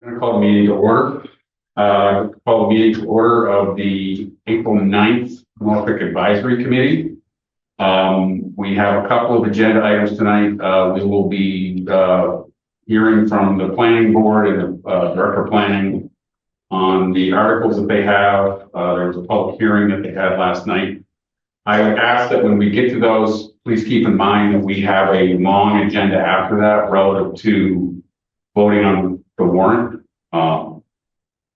I'm going to call the meeting to order. Call the meeting to order of the April 9th Norfolk Advisory Committee. We have a couple of agenda items tonight. We will be hearing from the planning board and the director of planning on the articles that they have. There was a public hearing that they had last night. I would ask that when we get to those, please keep in mind that we have a long agenda after that relative to voting on the warrant.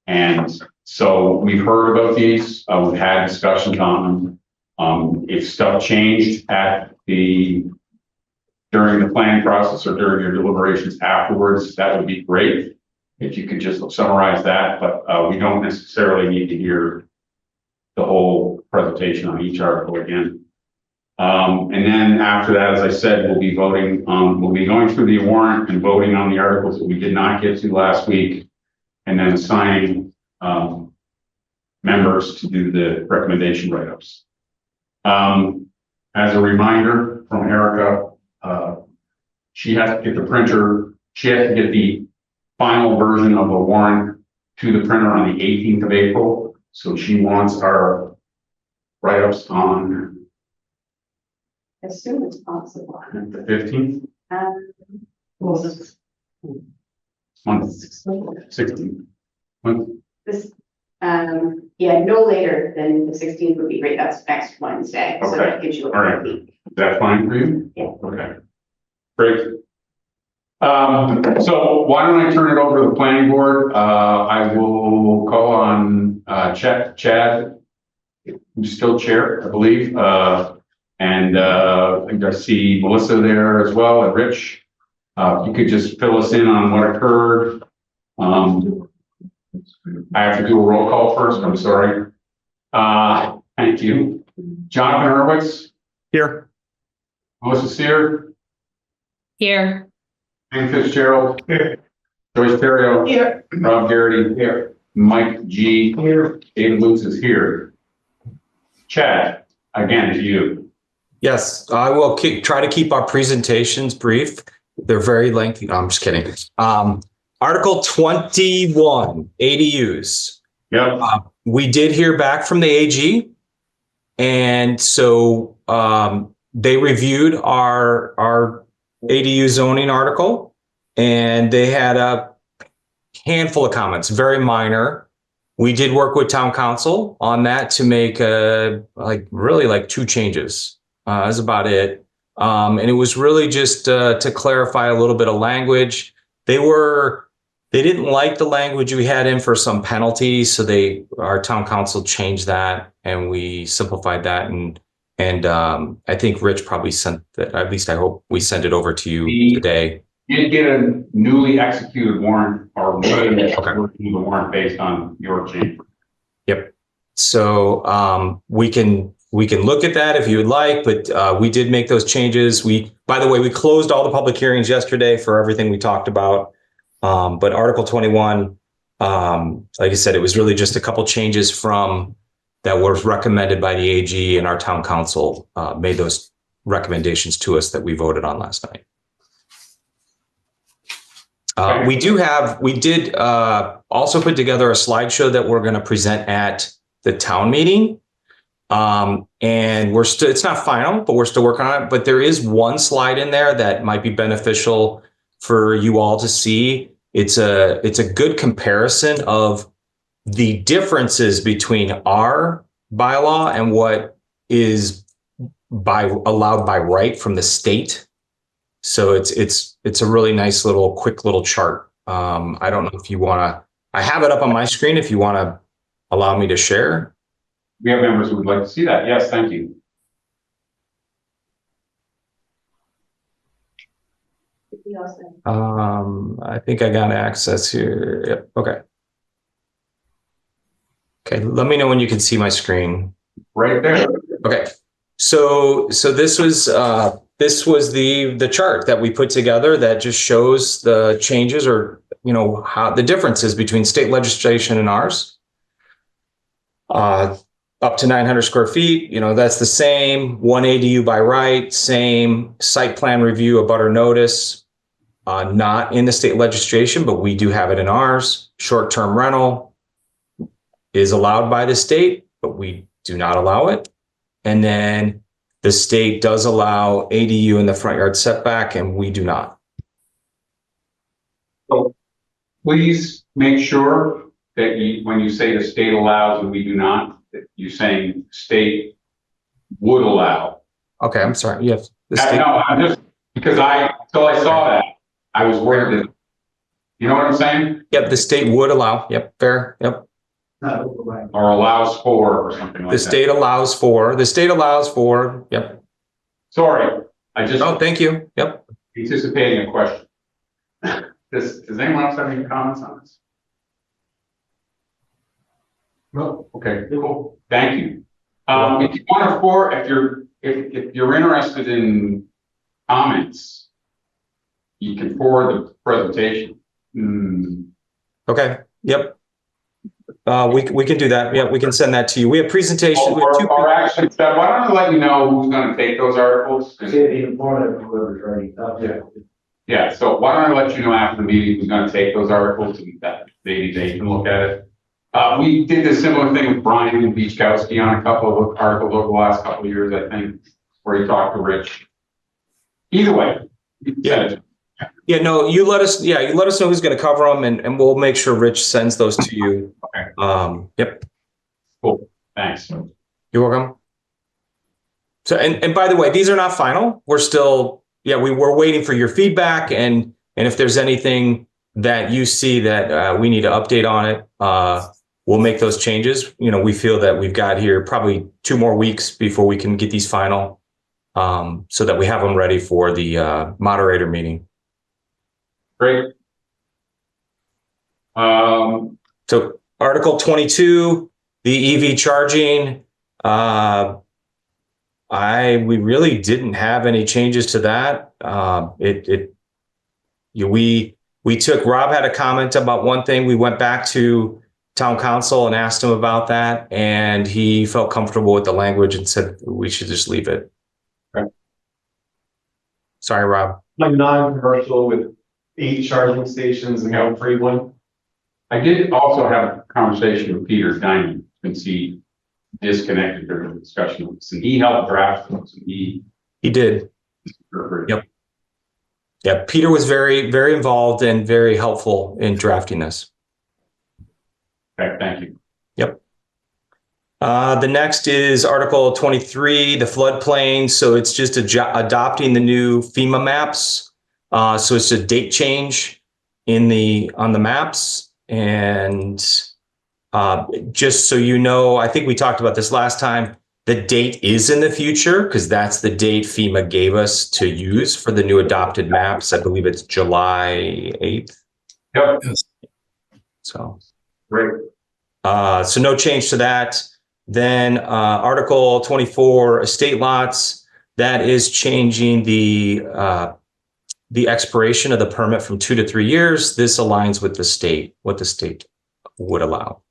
And so we've heard about these, we've had discussions on them. If stuff changed during the planning process or during your deliberations afterwards, that would be great. If you could just summarize that, but we don't necessarily need to hear the whole presentation on each article again. And then after that, as I said, we'll be voting we'll be going through the warrant and voting on the articles that we did not get to last week, and then assigning members to do the recommendation write-ups. As a reminder from Erica, she has to get the printer, she has to get the final version of the warrant to the printer on the 18th of April. So she wants our write-ups on as soon as possible. the 15th? On 16th. This, yeah, no later than the 16th would be great. That's next Wednesday. Okay. So that gives you a All right. week. Is that fine for you? Yeah. Okay. Great. So why don't I turn it over to the planning board? I will call on Chad, who's still chair, I believe. And I think I see Melissa there as well, and Rich. If you could just fill us in on what occurred. I have to do a roll call first, I'm sorry. Thank you. Jonathan Hurwitz. Here. Melissa Sear. Here. Hank Fitzgerald. Here. Joyce Terrio. Here. Rob Garrity. Here. Mike G. Here. David Lutz is here. Chad, again, to you. Yes, I will try to keep our presentations brief. They're very lengthy. No, I'm just kidding. Article 21, ADUs. Yep. We did hear back from the AG. And so they reviewed our ADU zoning article, and they had a handful of comments, very minor. We did work with town council on that to make really two changes. That's about it. And it was really just to clarify a little bit of language. They didn't like the language we had in for some penalties, so our town council changed that, and we simplified that. And I think Rich probably sent that. At least I hope we sent it over to you today. You did get a newly executed warrant, or the warrant based on your change. Yep. So we can look at that if you would like, but we did make those changes. By the way, we closed all the public hearings yesterday for everything we talked about. But Article 21, like I said, it was really just a couple changes that were recommended by the AG, and our town council made those recommendations to us that we voted on last night. We did also put together a slideshow that we're going to present at the town meeting. And it's not final, but we're still working on it. But there is one slide in there that might be beneficial for you all to see. It's a good comparison of the differences between our bylaw and what is allowed by right from the state. So it's a really nice quick little chart. I don't know if you want to. I have it up on my screen if you want to allow me to share. We have members who would like to see that. Yes, thank you. I think I got access here. Yep. Okay. Okay. Let me know when you can see my screen. Right there. Okay. So this was the chart that we put together that just shows the changes, or how the differences between state legislation and ours. Up to 900 square feet, that's the same. One ADU by right, same site plan review, abutter notice. not in the state legislation, but we do have it in ours. Short-term rental is allowed by the state, but we do not allow it. And then the state does allow ADU in the front yard setback, and we do not. So please make sure that when you say the state allows and we do not, that you're saying state would allow. Okay, I'm sorry. Yes. The I state, know, I'm just, because until I saw that, I was worried that, you know what I'm saying? yep, the state would allow. Yep, fair. Yep. Or allows for, or something like The that. state allows for, yep. Sorry, I just Oh, thank you. Yep. anticipating a question. Does anyone else have any comments on this? No. Okay, cool. Thank you. If you want if you're interested in comments, you can forward the presentation. Okay. Yep. We can do that. Yeah, we can send that to you. We have presentation. We have two Or actually, Steph, why don't I let you know who's going to take those articles? Yeah, so why don't I let you know after the meeting who's going to take those articles and that they can look at it. We did a similar thing with Brian and Beachkowski on a couple of articles over the last couple of years, I think, where he talked to Rich. Either way. Yeah. Yeah, no, you let us know who's going to cover them, and we'll make sure Rich sends those to you. Okay. Yep. Cool. Thanks. You're welcome. So, and by the way, these are not final. We're still, we're waiting for your feedback, and if there's anything that you see that we need to update on it, we'll make those changes. You know, we feel that we've got here probably 2 more weeks before we can get these final, so that we have them ready for the moderator meeting. Great. So Article 22, the EV charging, we really didn't have any changes to that. Rob had a comment about one thing. We went back to town council and asked him about that, and he felt comfortable with the language and said we should just leave it. Okay. Sorry, Rob. Like non-commercial with 8 charging stations and no free one. I did also have a conversation with Peter Diamond since he disconnected during the discussion with us, and he helped draft those, and he did. Yep. Yeah, Peter was very, very involved and very helpful in drafting this. Okay, thank you. Yep. The next is Article 23, the floodplain. So it's just adopting the new FEMA maps. So it's a date change on the maps. And just so you know, I think we talked about this last time, the date is in the future because that's the date FEMA gave us to use for the new adopted maps. I believe it's July 8th. Yep. So Great. So no change to that. Then Article 24, estate lots, that is changing the expiration of the permit from 2 to 3 years. This aligns with the state, what the state would allow.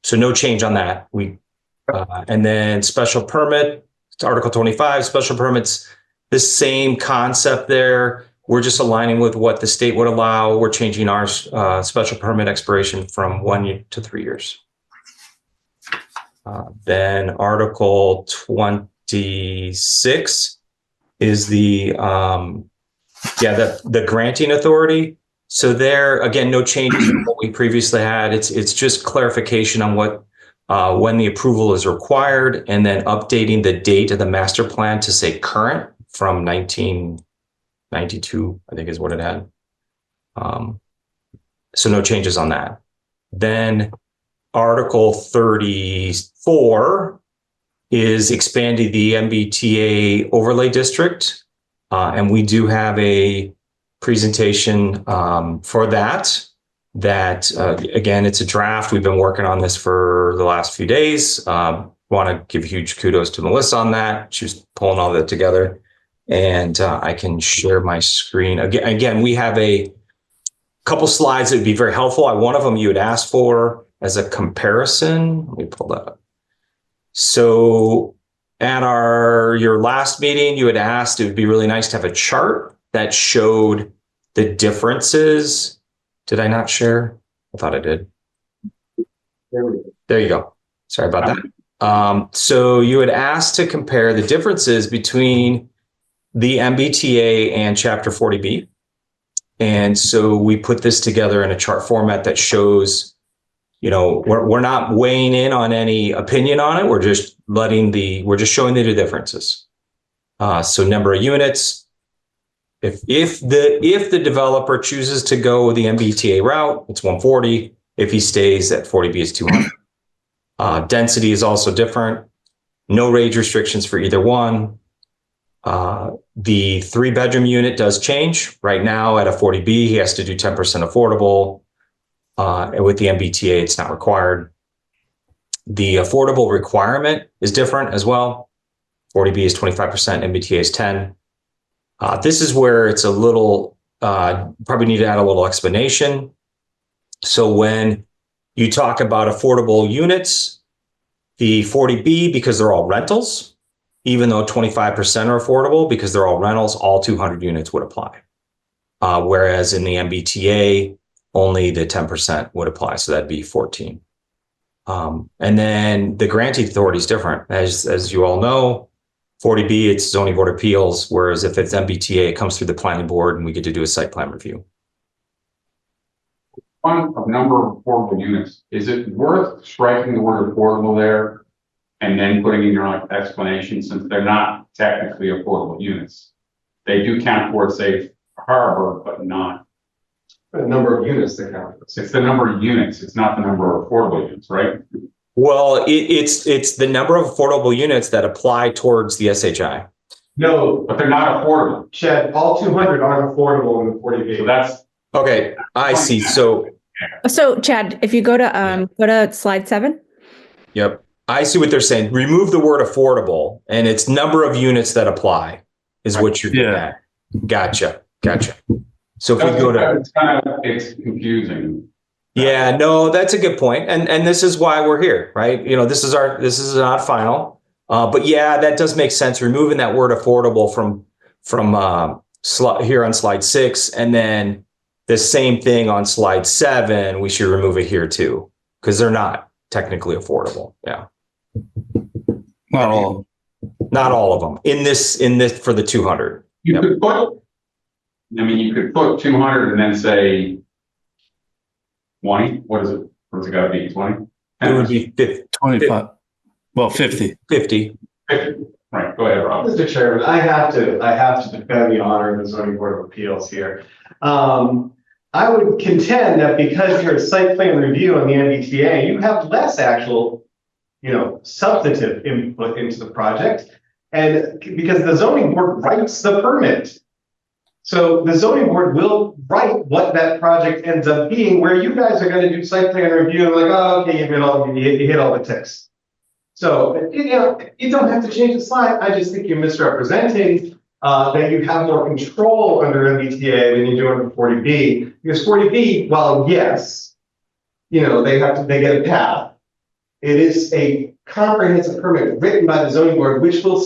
So no change on that. And then special permit, it's Article 25, special permits, the same concept there. We're just aligning with what the state would allow. We're changing our special permit expiration from 1 year to 3 years. Then Article 26 is the granting authority. So there, again, no changes from what we previously had. It's just clarification on what when the approval is required, and then updating the date of the master plan to say current from 1992, I think is what it had. So no changes on that. Then Article 34 is expanding the MBTA overlay district. And we do have a presentation for that. Again, it's a draft. We've been working on this for the last few days. Want to give huge kudos to Melissa on that. She was pulling all that together. And I can share my screen. Again, we have a couple slides that would be very helpful. One of them you had asked for as a comparison. Let me pull that up. So at your last meeting, you had asked it would be really nice to have a chart that showed the differences. Did I not share? I thought I did. There you go. Sorry about that. So you had asked to compare the differences between the MBTA and Chapter 40B. And so we put this together in a chart format that shows, we're not weighing in on any opinion on it. We're just showing the differences. So number of units. If the developer chooses to go the MBTA route, it's 140. If he stays at 40B, it's 200. Density is also different. No range restrictions for either one. The 3-bedroom unit does change. Right now at a 40B, he has to do 10% affordable. And with the MBTA, it's not required. The affordable requirement is different as well. 40B is 25%, MBTA is 10. This is where it's a little, probably need to add a little explanation. So when you talk about affordable units, the 40B, because they're all rentals, even though 25% are affordable, because they're all rentals, all 200 units would apply. Whereas in the MBTA, only the 10% would apply. So that'd be 14. And then the granting authority is different. As you all know, 40B, it's zoning board of appeals, whereas if it's MBTA, it comes through the planning board and we get to do a site plan review. On a number of affordable units, is it worth striking the word affordable there and then putting in your explanation, since they're not technically affordable units? They do count towards safe harbor, but not The number of units that count. it's the number of units. It's not the number of affordable units, right? Well, it's the number of affordable units that apply towards the SHI. No, But they're not affordable. Chad, all 200 aren't affordable in the 40B. So that's Okay, I see. So, Chad, if you go to slide 7. yep, I see what they're saying. Remove the word affordable, and it's number of units that apply is what you're getting at. Gotcha. So if we go to, it's confusing. yeah, no, that's a good point, and this is why we're here, right? This is not final, but yeah, that does make sense. Removing that word affordable from here on slide 6, and then the same thing on slide 7. We should remove it here too, because they're not technically affordable. Yeah, Not all. not all of them in this for the 200. You could put 200 and then say 20. What is it? What's it got to be? 20? It would be 50. 25. Well, 50. 50. 50. Right. Go ahead, Rob. Mr. Chairman, I have to defend the honor of the zoning board of appeals here. I would contend that because you're a site plan review on the MBTA, you have less actual, substantive input into the project. And because the zoning board writes the permit. So the zoning board will write what that project ends up being, where you guys are going to do site plan review and like, oh, okay, you hit all the ticks. So, you don't have to change the slide. I just think you're misrepresenting that you have more control under MBTA than you do under 40B. Because 40B, while yes, they get a path. It is a comprehensive permit written by the zoning board, which will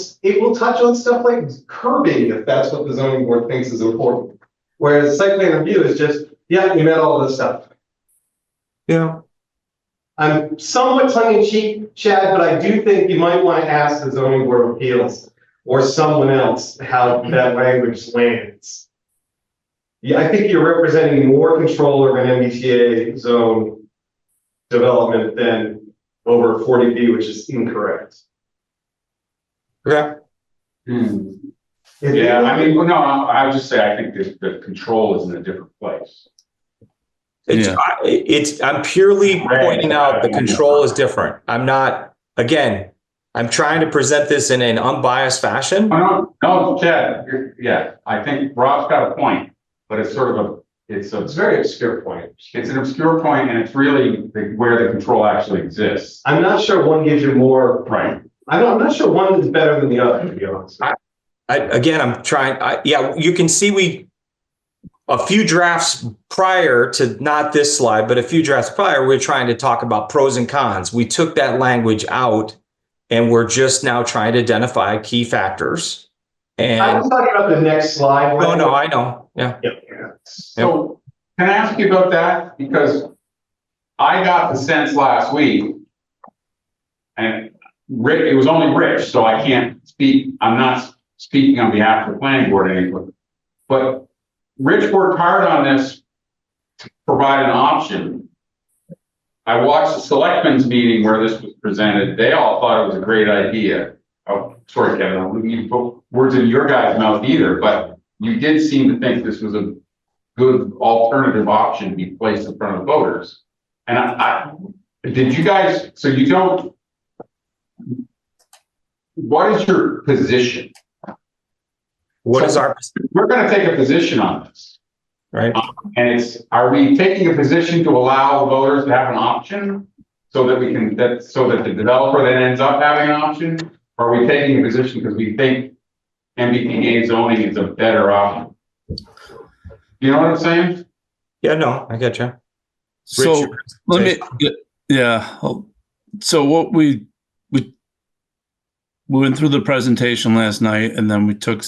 touch on stuff like curbing if that's what the zoning board thinks is important. Whereas site plan review is just, yeah, you met all this stuff. Yeah. I'm somewhat tongue-in-cheek, Chad, but I do think you might want to ask the zoning board of appeals or someone else how that language lands. Yeah, I think you're representing more control over an MBTA zone development than over 40B, which is incorrect. Okay. Yeah, I would just say I think the control is in a different place. I'm purely pointing out the control is different. I'm not, again, I'm trying to present this in an unbiased fashion. No, Chad, I think Rob's got a point, but it's sort of it's a very obscure point. It's an obscure point, and it's really where the control actually exists. I'm not sure one gives you more. Right. I'm not sure one is better than the other, to be honest. I'm trying. You can see a few drafts prior to not this slide, but a few drafts prior, we're trying to talk about pros and cons. We took that language out, and we're just now trying to identify key factors I And was talking about the next slide. no, I know. Yeah. So can I ask you about that? Because I got the sense last week, and Rick, it was only Rich, so I can't speak, I'm not speaking on behalf of the planning board anymore. But Rich worked hard on this to provide an option. I watched the selectmen's meeting where this was presented. They all thought it was a great idea. Oh, sorry, Kevin, I don't mean to put words in your guys' mouth either, but you did seem to think this was a good alternative option to be placed in front of voters. And I did you guys, so you don't, what is your position? What is our, We're gonna take a position on this. right? And it's, are we taking a position to allow voters to have an option? So that we can, so that the developer then ends up having an option? Or are we taking a position because we think MBTA zoning is a better option? You know what I'm saying? Yeah, no, I get you. So Richard, let me, yeah. So what we went through the presentation last night, and then we took,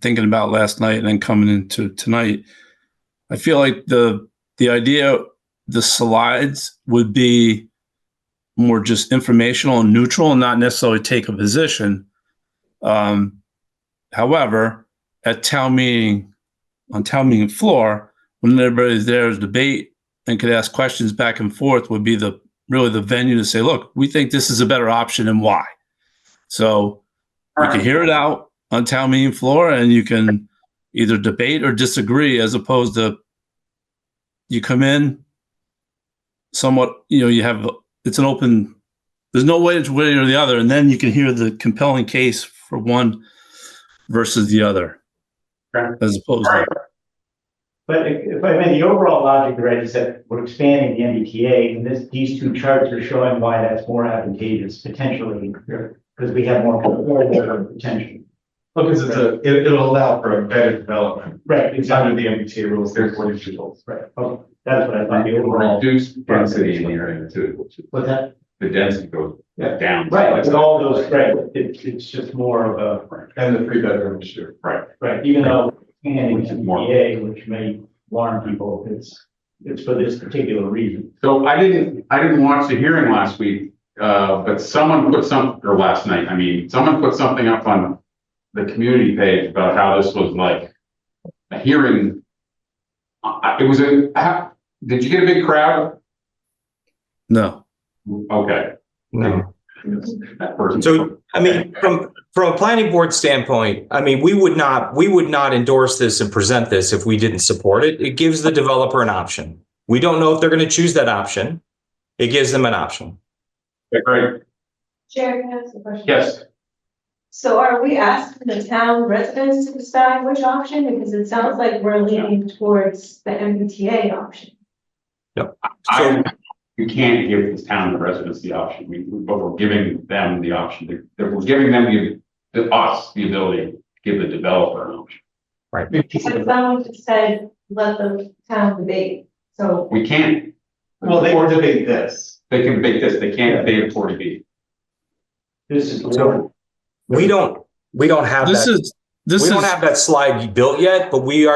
thinking about last night and then coming into tonight. I feel like the idea, the slides would be more just informational and neutral and not necessarily take a position. However, at town meeting, on town meeting floor, when everybody's there to debate and could ask questions back and forth, would be really the venue to say, look, we think this is a better option and why. So you can hear it out on town meeting floor and you can either debate or disagree, as opposed to you come in somewhat, you have, it's an open, there's no way or the other. And then you can hear the compelling case for one versus the other, as opposed to. But if I mean, the overall logic, right, is that we're expanding the MBTA, and these two charts are showing why that's more advantageous potentially, because we have more potential. Because it'll allow for a better development. Right, It's under the MBTA rules, there's what it rules. Right. Okay. That's what I thought. The overall. Reduced density in the area too. What's that? The density goes down. Right, with all those, right, it's just more of a, And the 3-bedroom issue. right, even though expanding MBTA, which may alarm people, it's for this particular reason. So I didn't watch the hearing last week, but someone put last night, someone put something up on the community page about how this was like a hearing. Did you get a big crowd? No. Okay. No. That person. So, from a planning board standpoint, we would not endorse this and present this if we didn't support it. It gives the developer an option. We don't know if they're going to choose that option. It gives them an option. Okay, great. Chair, can I ask a question? Yes. So are we asking the town residents to decide which option? Because it sounds like we're leaning towards the MBTA option. We can't give the town residents the option, but we're giving them the option. We're giving them the ability to give the developer an option. Right. But someone just said, let the town debate, so. We can't. Well, they will debate this. They can debate this, they can't debate a 40B. This is. So we don't have that. We don't have that slide built yet, but we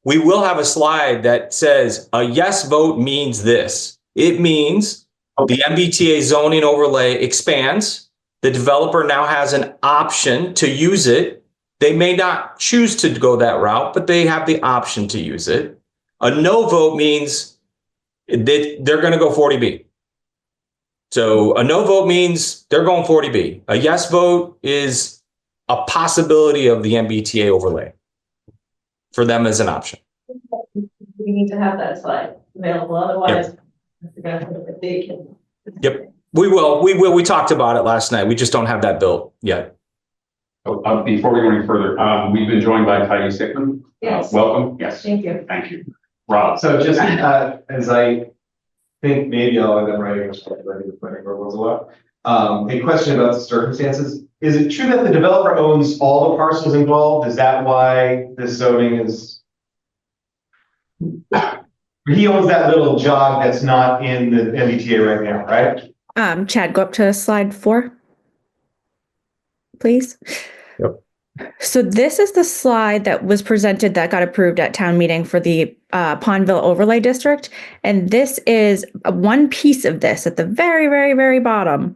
will have a slide that says a yes vote means this. It means the MBTA zoning overlay expands. The developer now has an option to use it. They may not choose to go that route, but they have the option to use it. A no vote means that they're going to go 40B. So a no vote means they're going 40B. A yes vote is a possibility of the MBTA overlay for them as an option. We need to have that slide available, otherwise. Yep, we will. We talked about it last night. We just don't have that built yet. Before we go any further, we've been joined by Heidi Sickman. Yes. Welcome. Yes. Thank you. Thank you. Rob. So just as I think maybe I'll end up writing the planning board was a lot. A question about the circumstances. Is it true that the developer owns all the parcels involved? Is that why this zoning is? He owns that little jog that's not in the MBTA right now, right? Chad, go up to slide 4, please. Yep. So this is the slide that was presented that got approved at town meeting for the Pondville Overlay District. And this is one piece of this at the very, very, very bottom.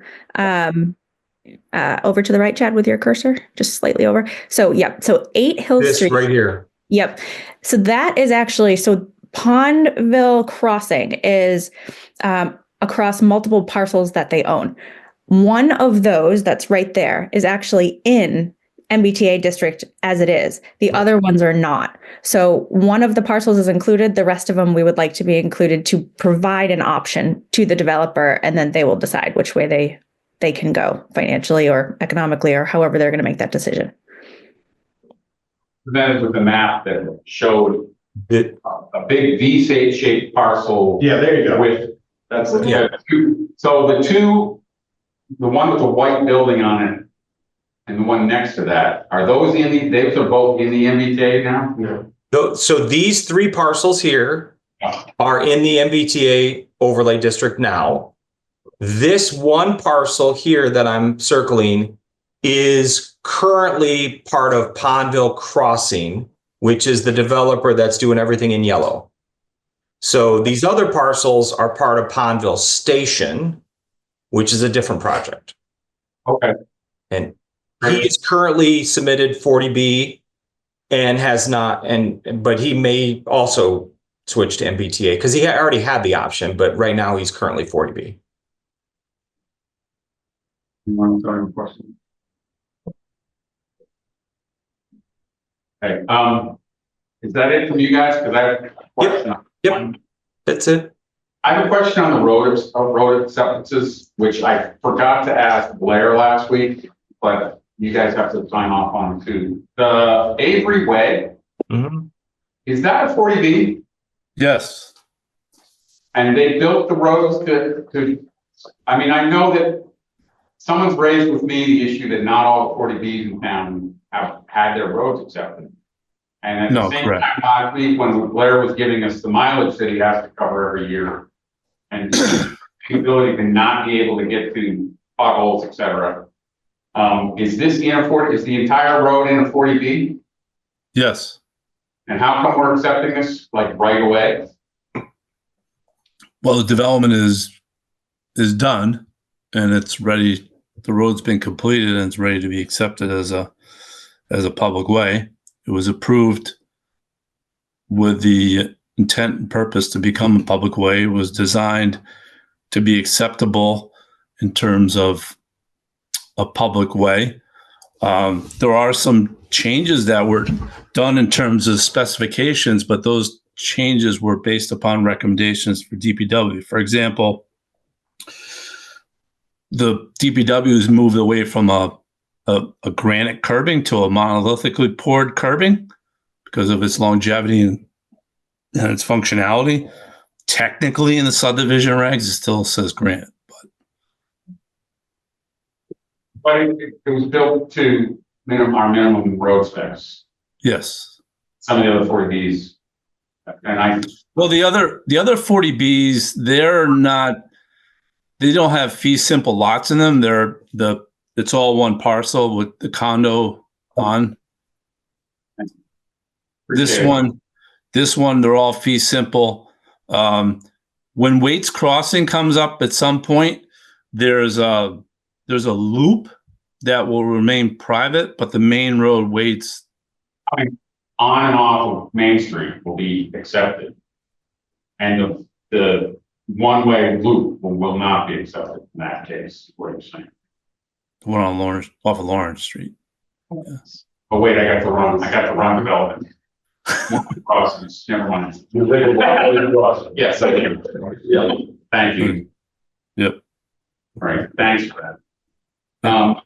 Over to the right, Chad, with your cursor, just slightly over. So, yep. So 8 Hill This Street. right here. Yep. So that is actually, so Pondville Crossing is across multiple parcels that they own. One of those that's right there is actually in MBTA district as it is. The other ones are not. So one of the parcels is included. The rest of them we would like to be included to provide an option to the developer, and then they will decide which way they can go financially or economically or however they're going to make that decision. Presented with the map that showed It- a big V-shaped parcel. Yeah, there you go. With, That's Yeah. so the one with the white building on it and the one next to that, are those those are both in the MBTA now? No. So these 3 parcels here are in the MBTA overlay district now. This one parcel here that I'm circling is currently part of Pondville Crossing, which is the developer that's doing everything in yellow. So these other parcels are part of Pondville Station, which is a different project. Okay. And he is currently submitted 40B and has not, but he may also switch to MBTA because he already had the option, but right now he's currently 40B. Question. Okay, is that it from you guys? Because I have a question. Yep. That's it. I have a question on the road acceptances, which I forgot to ask Blair last week, but you guys have to sign off on too. The Avery Way, is that a 40B? Yes. And they built the roads to, I mean, I know that someone's raised with me the issue that not all 40Bs in town have had their roads accepted. And at the same time last week, when Blair was giving us the mileage that he has to cover every year, and the ability to not be able to get to potholes, et cetera. Is this in a 40, is the entire road in a 40B? Yes. And how come we're accepting this like right away? Well, the development is done and it's ready. The road's been completed and it's ready to be accepted as a public way. It was approved with the intent and purpose to become a public way. It was designed to be acceptable in terms of a public way. There are some changes that were done in terms of specifications, but those changes were based upon recommendations for DPW. For example, the DPW has moved away from a granite curbing to a monolithically poured curbing because of its longevity and its functionality. Technically, in the subdivision regs, it still says granite. But it was built to our minimum road specs. Yes. Some of the other 40Bs, and Well, the other 40Bs, they don't have fee simple lots in them. It's all one parcel with the condo on. This one, they're all fee simple. When Waits Crossing comes up at some point, there's a loop that will remain private, but the main road Waits on and off of Main Street will be accepted. And the one-way loop will not be accepted in that case, what you're saying. The one on Lawrence, off of Lawrence Street. Yes. Oh wait, I got the wrong development. Crossings, never mind. Yes, I do. Yeah. Thank you. Yep. All right, thanks for that.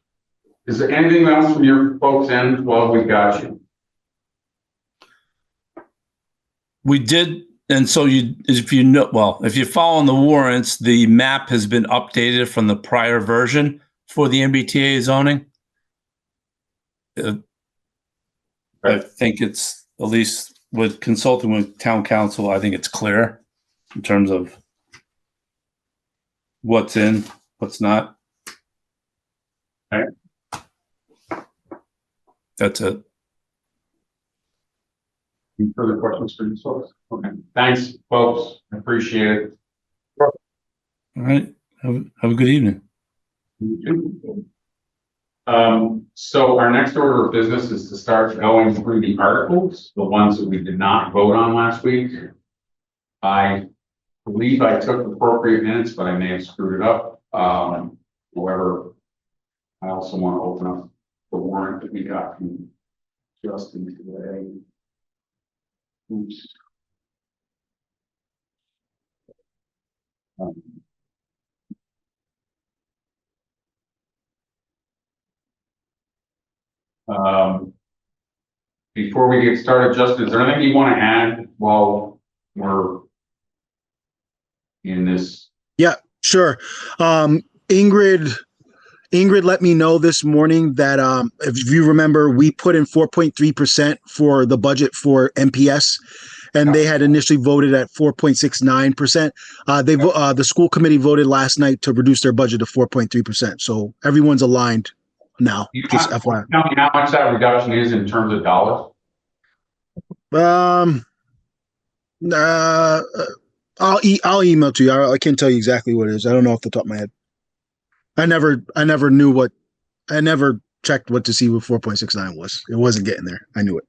Is there anything else from your folks' end while we got you? We did, and so if you follow on the warrants, the map has been updated from the prior version for the MBTA zoning. I think it's, at least with consulting with town council, I think it's clear in terms of what's in, what's not. Okay. That's it. Any further questions for you folks? Okay, thanks, folks. I appreciate it. All right. Have a good evening. So our next order of business is to start going through the articles, the ones that we did not vote on last week. I believe I took appropriate minutes, but I may have screwed it up. However, I also want to open up the warrant that we got from Justin today. Oops. Before we get started, Justin, is there anything you want to add while we're in this? Yeah, sure. Ingrid let me know this morning that if you remember, we put in 4.3% for the budget for MPS, and they had initially voted at 4.69%. The school committee voted last night to reduce their budget to 4.3%. So everyone's aligned now. Just FYI. Tell me how much that reduction is in terms of dollars. I'll email to you. I can't tell you exactly what it is. I don't know off the top of my head. I never checked what to see what 4.69 was. It wasn't getting there. I knew it.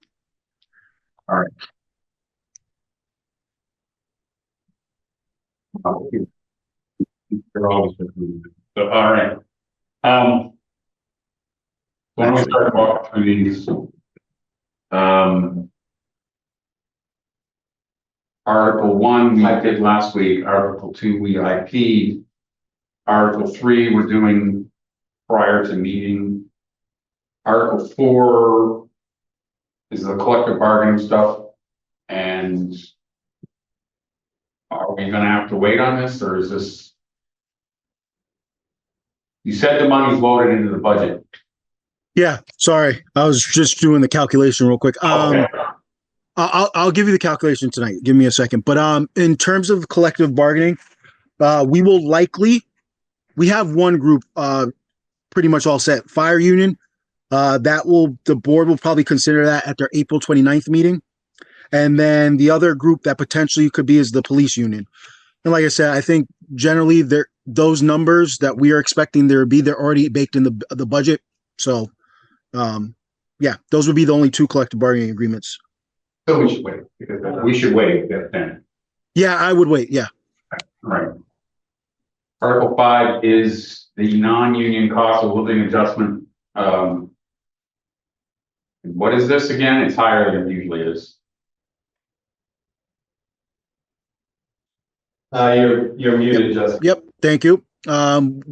All right. They're always so, all right. When we start walking through these, Article 1 we did last week. Article 2 we IP'd. Article 3 we're doing prior to meeting. Article 4 is the collective bargaining stuff. And are we going to have to wait on this, or is this? You said the money's voted into the budget. Yeah, sorry. I was just doing the calculation real quick. Okay. I'll give you the calculation tonight. Give me a second. But in terms of collective bargaining, we have one group pretty much all set. Fire union, the board will probably consider that at their April 29th meeting. And then the other group that potentially could be is the police union. And like I said, I think generally those numbers that we are expecting they're already baked in the budget. So yeah, those would be the only two collective bargaining agreements. So we should wait, because we should wait then. Yeah, I would wait. Yeah. All right. Article 5 is the non-union cost of living adjustment. What is this again? It's higher than it usually is. You're muted, Justin. Yep. Thank you.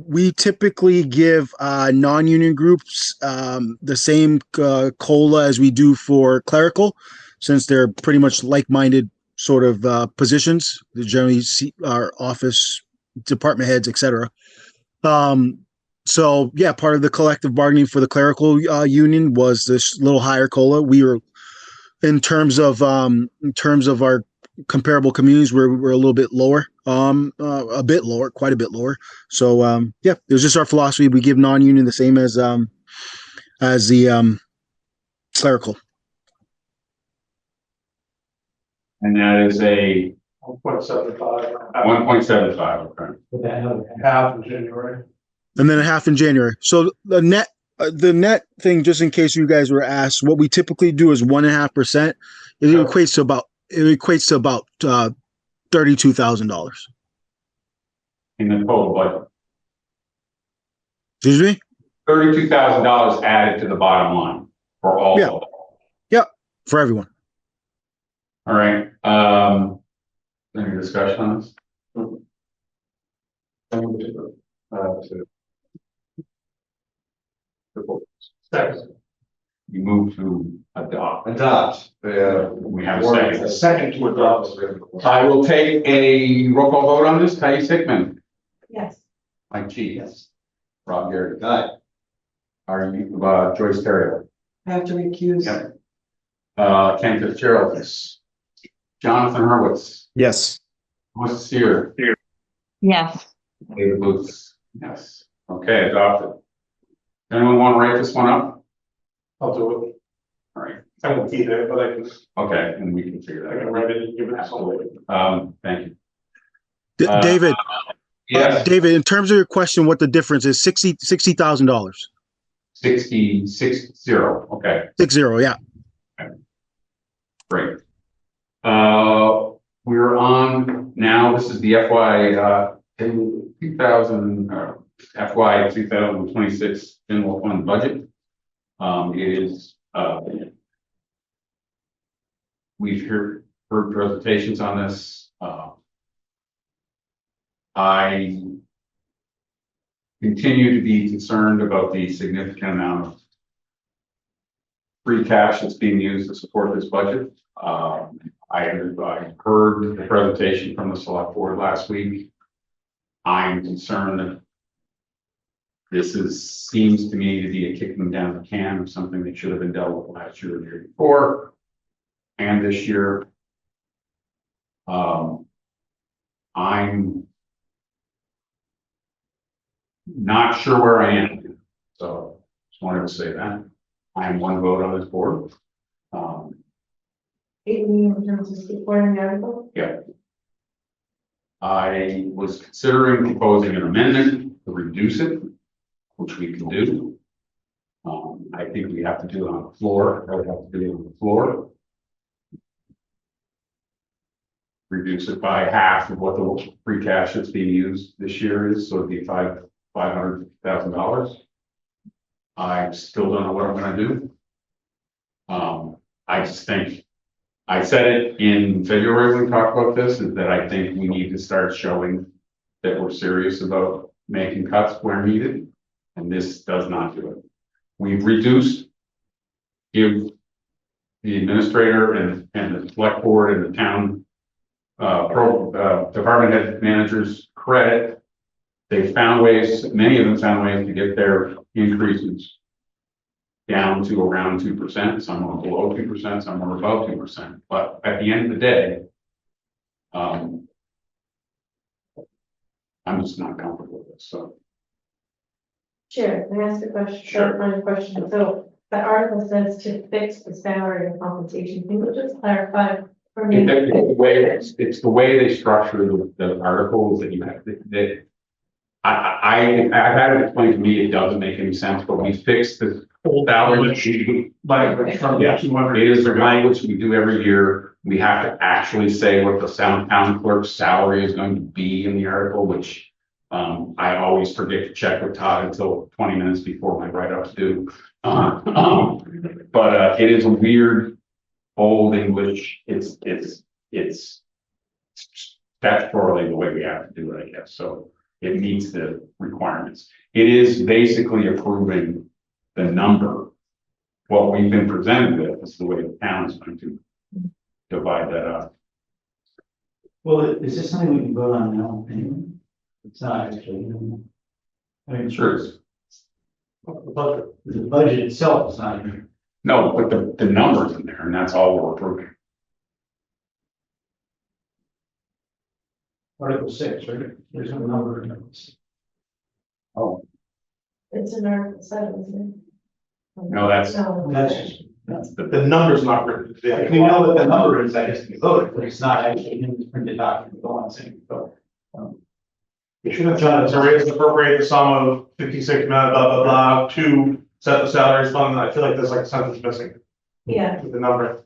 We typically give non-union groups the same COLA as we do for clerical, since they're pretty much like-minded sort of positions. They generally see our office, department heads, etc. So yeah, part of the collective bargaining for the clerical union was this little higher COLA. We were, in terms of our comparable communities, we're a little bit lower, quite a bit lower. So yeah, it was just our philosophy. We give non-union the same as the clerical. And that is a 1.75. 1.75. Okay. With that another half in January. And then a half in January. So the net thing, just in case you guys were asked, what we typically do is 1.5%. It equates to about $32,000 In the total budget. Excuse me? $32,000 added to the bottom line for all. Yeah. Yep. For everyone. All right. Any discussion on this? You move to adopt. Adopt. We have a second. A second to adopt. I will take a roll call vote on this. Patty Sickman. Yes. Mike G. Yes. Rob Garrett. Aye. Are you, Joyce Terrio? I have to recuse. Yep. Ken Fitzgerald. Yes. Jonathan Hurwitz. Yes. Melissa Sear. Yes. David Booth. Yes. Okay, adopted. Anyone want to write this one up? I'll do it. I won't keep it, but I can, Okay, and we can figure I that can out. write it and give it to somebody. Thank you. David, Yes, David, in terms of your question, what the difference is, $60,000. 60, okay, 60, yeah. great. We're on now, this is the FY 2026 general fund budget. It is, we've heard presentations on this. I continue to be concerned about the significant amount of free cash that's being used to support this budget. I heard the presentation from the select board last week. I'm concerned that seems to me to be a kicking down the can of something that should have been dealt with last year or the year before, and this year. I'm not sure where I am, so just wanted to say that. I am one vote on this board. In terms of supporting the article? Yeah. I was considering proposing an amendment to reduce it, which we can do. I think we have to do it on the floor. I would have to do it on the floor. Reduce it by half of what the free cash that's being used this year is, so it'd be $500,000. I still don't know what I'm gonna do. I just think, I said it in February when we talked about this, is that I think we need to start showing that we're serious about making cuts where needed, and this does not do it. We've reduced, give the administrator and the select board and the town department head managers credit. They found ways, many of them found ways to get their increases down to around 2%, some are below 2%, some are above 2%. But at the end of the day, I'm just not comfortable with this, so. Sure, can I ask a question? Sure. Final question. So the article says to fix the salary and compensation. Can you just clarify for me? It's the way they structure the articles that you have, that I've had it explained to me, it doesn't make any sense, but we fixed the salary. Language from the 200. It is the language we do every year. We have to actually say what the town clerk's salary is going to be in the article, which I always forget to check with Todd until 20 minutes before my write-up's due. But it is a weird old English. It's statutorily the way we have to do it, I guess. So it meets the requirements. It is basically approving the number. What we've been presented with is the way the town is going to divide that up. Well, is this something we can vote on now anyway? It's not actually. I mean, Sure is. the budget itself is not here. No, but the number's in there, and that's all we're approving. Article 6, right? There's no number in it. Oh, It's in Article 7, isn't it? no, that's No. That's The number's not written. if we know what the number is, I guess we vote, but it's not actually in the printed document. Go on, saying vote. We should have done it to raise and appropriate the sum of 56 million, blah, blah, blah, to set the salaries fund. I feel like there's like a sentence missing Yeah. with the number.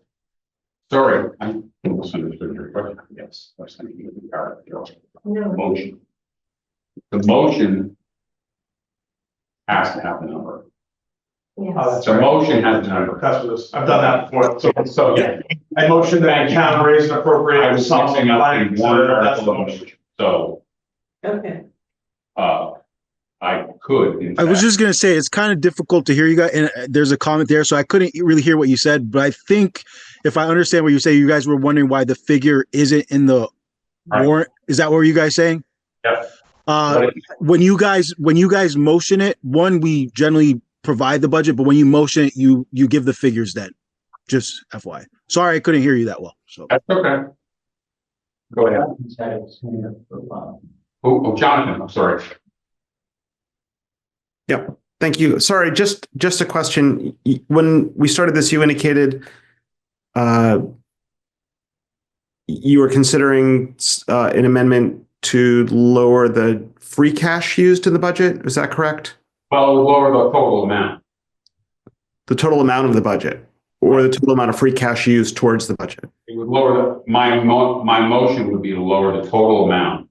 sorry. I misunderstood your question. Yes, I was thinking of the article. No. Motion. The motion has to have the number. Yes. That's The right. motion has the number. That's what this, I've done that before. So yeah, I motion that the town raise and appropriate. I was the sum of mixing up blank, in one so that's article the of motion. motion. So, Okay. I could. in I was fact- just gonna say it's kind of difficult to hear you guys, and there's a comment there, so I couldn't really hear what you said. But I think if I understand what you say, you guys were wondering why the figure isn't in the Right. warrant. Is that what you guys saying? Yep. When you guys motion it, one, we generally provide the budget, but when you motion it, you give the figures then. Just FYI. Sorry, I couldn't hear you that well. So That's okay. Go ahead. Oh, Jonathan, I'm sorry. Thank you. Sorry, just a question. When we started this, you indicated you were considering an amendment to lower the free cash used in the budget. Is that correct? Well, it would lower the total amount. The total amount of the budget, or the total amount of free cash used towards the budget? It would lower my motion would be to lower the total amount.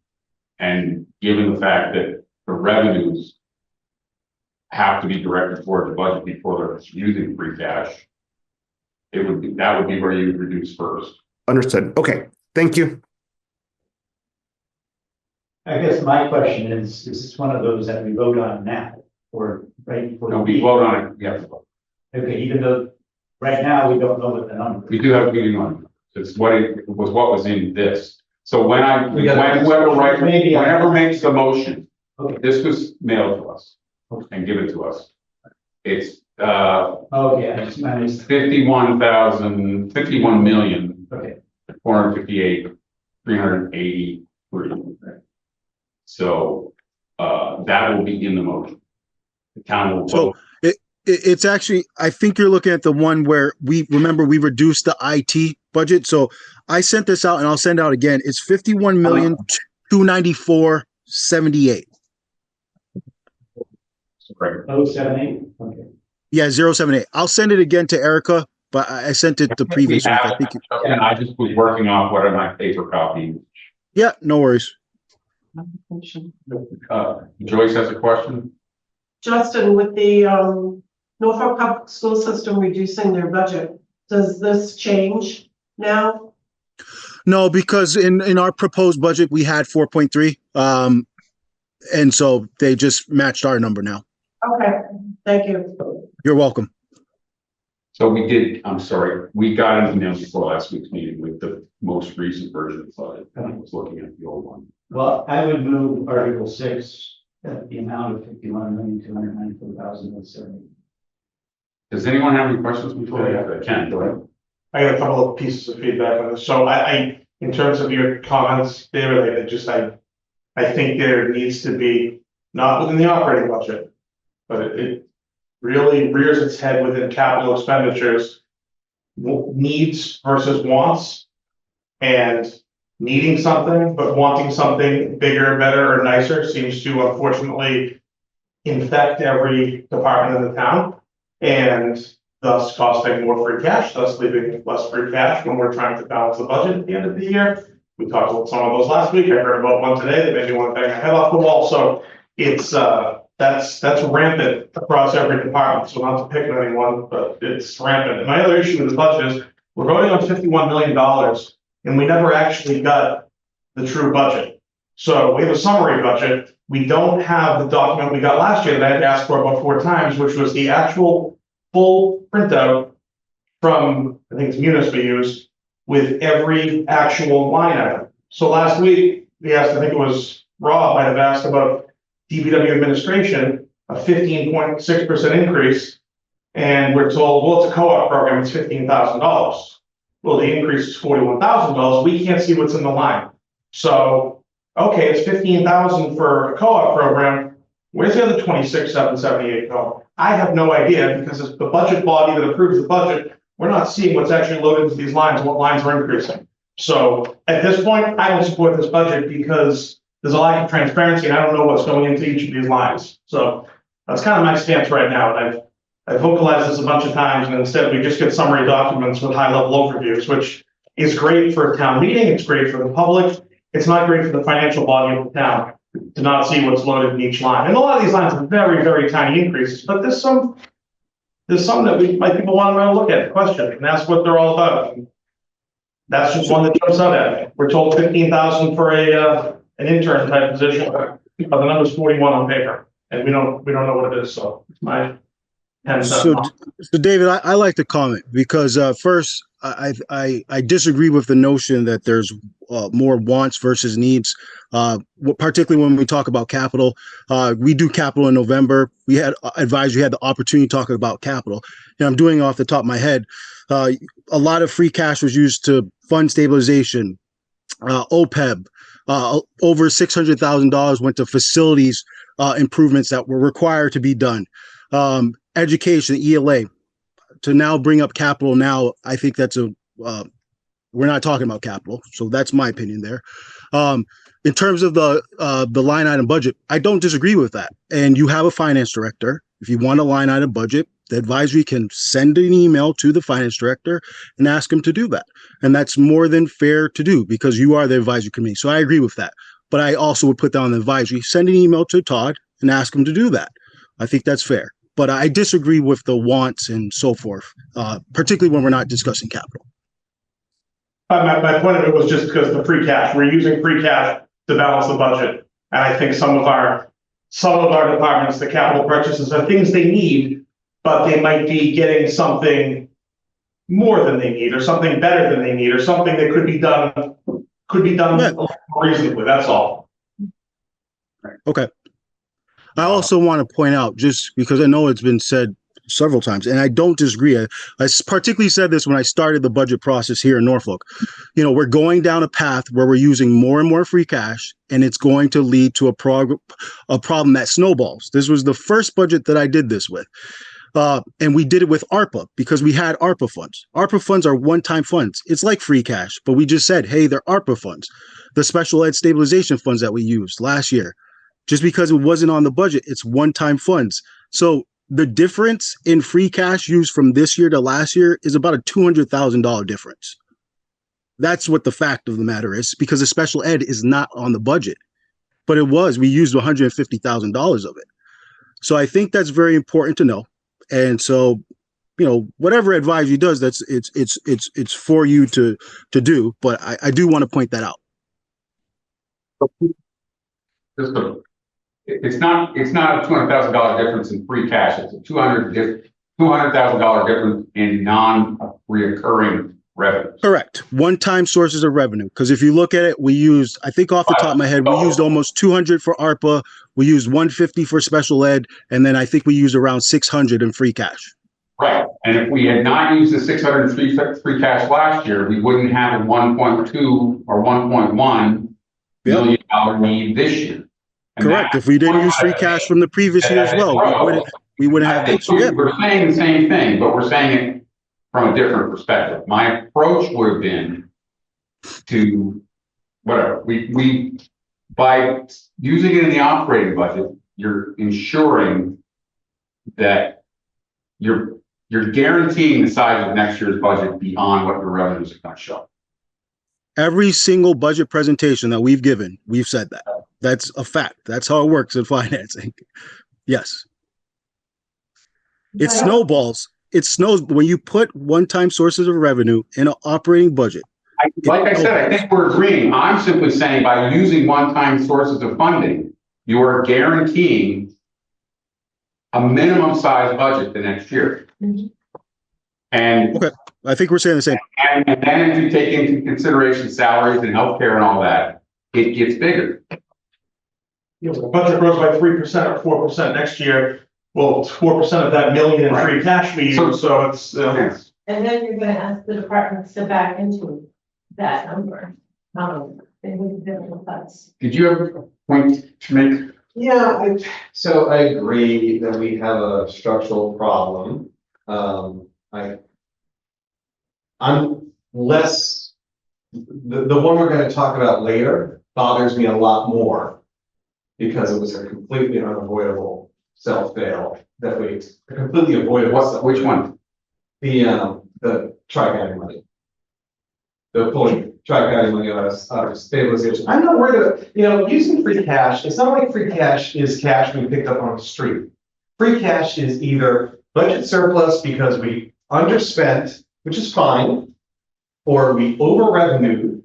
And given the fact that the revenues have to be directed toward the budget before they're using free cash, that would be where you would reduce first. Understood. Okay. Thank you. I guess my question is this one of those that we vote on now, or right before? No, we vote on it. Yeah, Okay, even though right now we don't know what the number is. we do have a meeting on it. It's what it was. What was in this. So whenever makes the motion, Okay. this was mailed to us and given to us. It's Okay, I just managed. 51 million. Okay. 458,383. So that will be in the motion. The town will So vote. it's actually, I think you're looking at the one where we reduced the IT budget. So I sent this out and I'll send out again. It's 51,294,78. Right. 078, okay. Yeah, 078. I'll send it again to Erica, but I sent it the previous week. I think. And I just was working off what are my paper copy. Yeah, no worries. Joyce has a question. Justin, with the Norfolk Public School System reducing their budget, does this change now? No, because in our proposed budget, we had 4.3. And so they just matched our number now. Okay, thank you. You're welcome. So we got an email before last week's meeting with the most recent version of the budget. And I was looking at the old one. Well, I would move Article 6 at the amount of 51,294,070. Does anyone have any questions before we have that? Ken, go ahead. I got a couple of pieces of feedback on this. So I in terms of your comments, David, I think there needs to be, not within the operating budget, but it really rears its head within capital expenditures, needs versus wants, and needing something, but wanting something bigger, better, or nicer seems to unfortunately infect every department in the town, and thus costing more free cash, thus leaving less free cash when we're trying to balance the budget at the end of the year. We talked about some of those last week. I heard about one today that made me want to bang my head off the wall. So it's that's rampant across every department. So not to pick on anyone, but it's rampant. And my other issue with the budget is we're voting on $51 million and we never actually got the true budget. So we have a summary budget. We don't have the document we got last year that I had to ask for about 4 times, which was the actual full printout from, I think it's Munis we used, with every actual line item. So last week, we asked, I think it was Rob might have asked about DPW administration, a 15.6% increase. And we're told, well, it's a co-op program, it's $15,000. Well, the increase is $41,000. We can't see what's in the line. So, okay, it's $15,000 for a co-op program. Where's the other $26,778 go? I have no idea, because it's the budget body that approves the budget. We're not seeing what's actually loaded into these lines, what lines are increasing. So at this point, I don't support this budget because there's a lack of transparency and I don't know what's going into each of these lines. So that's kind of my stance right now. And I've vocalized this a bunch of times, and instead we just get summary documents with high-level overviews, which is great for a town meeting. It's great for the public. It's not great for the financial body of the town to not see what's loaded in each line. And a lot of these lines are very, very tiny increases, but there's some that people want to look at, question, and that's what they're all about. And that's just one that jumps out at me. We're told $15,000 for an intern type position, but the number's 41 on paper, and we don't know what it is. So it's my 10 cents. So David, I like to comment because first, I disagree with the notion that there's more wants versus needs. Particularly when we talk about capital, we do capital in November. We had advisory, had the opportunity to talk about capital. And I'm doing off the top of my head. A lot of free cash was used to fund stabilization, OPEB. Over $600,000 went to facilities improvements that were required to be done. Education, ELA. To now bring up capital now, I think that's a we're not talking about capital. So that's my opinion there. In terms of the line item budget, I don't disagree with that. And you have a finance director. If you want a line item budget, the advisory can send an email to the finance director and ask him to do that. And that's more than fair to do because you are the advisory committee. So I agree with that. But I also would put down the advisory, send an email to Todd and ask him to do that. I think that's fair. But I disagree with the wants and so forth, particularly when we're not discussing capital. My point of it was just because the free cash, we're using free cash to balance the budget. And I think some of our departments, the capital purchases are things they need, but they might be getting something more than they need or something better than they need or something that could be done more reasonably. That's all. Okay. I also want to point out, just because I know it's been said several times, and I don't disagree. I particularly said this when I started the budget process here in Norfolk. You know, we're going down a path where we're using more and more free cash, and it's going to lead to a problem that snowballs. This was the first budget that I did this with. And we did it with ARPA because we had ARPA funds. ARPA funds are one-time funds. It's like free cash, but we just said, hey, they're ARPA funds. The special ed stabilization funds that we used last year, just because it wasn't on the budget, it's one-time funds. So the difference in free cash used from this year to last year is about a $200,000 difference. That's what the fact of the matter is, because the special ed is not on the budget, but it was. We used $150,000 of it. So I think that's very important to know. And so, you know, whatever advisory does, it's for you to do. But I do want to point that out. It's not a $200,000 difference in free cash. It's a $200,000 difference in non-reoccurring revenue. Correct. One-time sources of revenue. Because if you look at it, we used, I think off the top of my head, we used almost 200 for ARPA. We used 150 for special ed. And then I think we used around 600 in free cash. Right. And if we had not used the 600 free cash last year, we wouldn't have a 1.2 or 1.1 million dollar need this year. And correct. If we didn't use free cash from the previous year as well, we wouldn't have this. We're saying the same thing, but we're saying it from a different perspective. My approach would have been to whatever we by using it in the operating budget, you're ensuring that you're guaranteeing the size of next year's budget beyond what your revenues are going to show. Every single budget presentation that we've given, we've said that. That's a fact. That's how it works in financing. Yes. It snowballs. It snows when you put one-time sources of revenue in an operating budget. Like I said, I think we're agreeing. I'm simply saying by using one-time sources of funding, you are guaranteeing a minimum size budget the next year. Mm-hmm. And okay, I think we're saying the same. And then if you take into consideration salaries and healthcare and all that, it gets bigger. You know, the budget grows by 3% or 4% next year. Well, it's 4% of that million in free cash we use, so it's. And then you're going to ask the departments to back into that number. They wouldn't be able to cuts. Did you have a point to make? Yeah, so I agree that we have a structural problem. I'm less, the one we're going to talk about later bothers me a lot more because it was a completely unavoidable self-fail that we completely avoided. Which one? The tri-county money. The pulling tri-county money out of stabilization. I'm not worried about, using free cash. It's not like free cash is cash we picked up on the street. Free cash is either budget surplus because we underspent, which is fine, or we over-revenued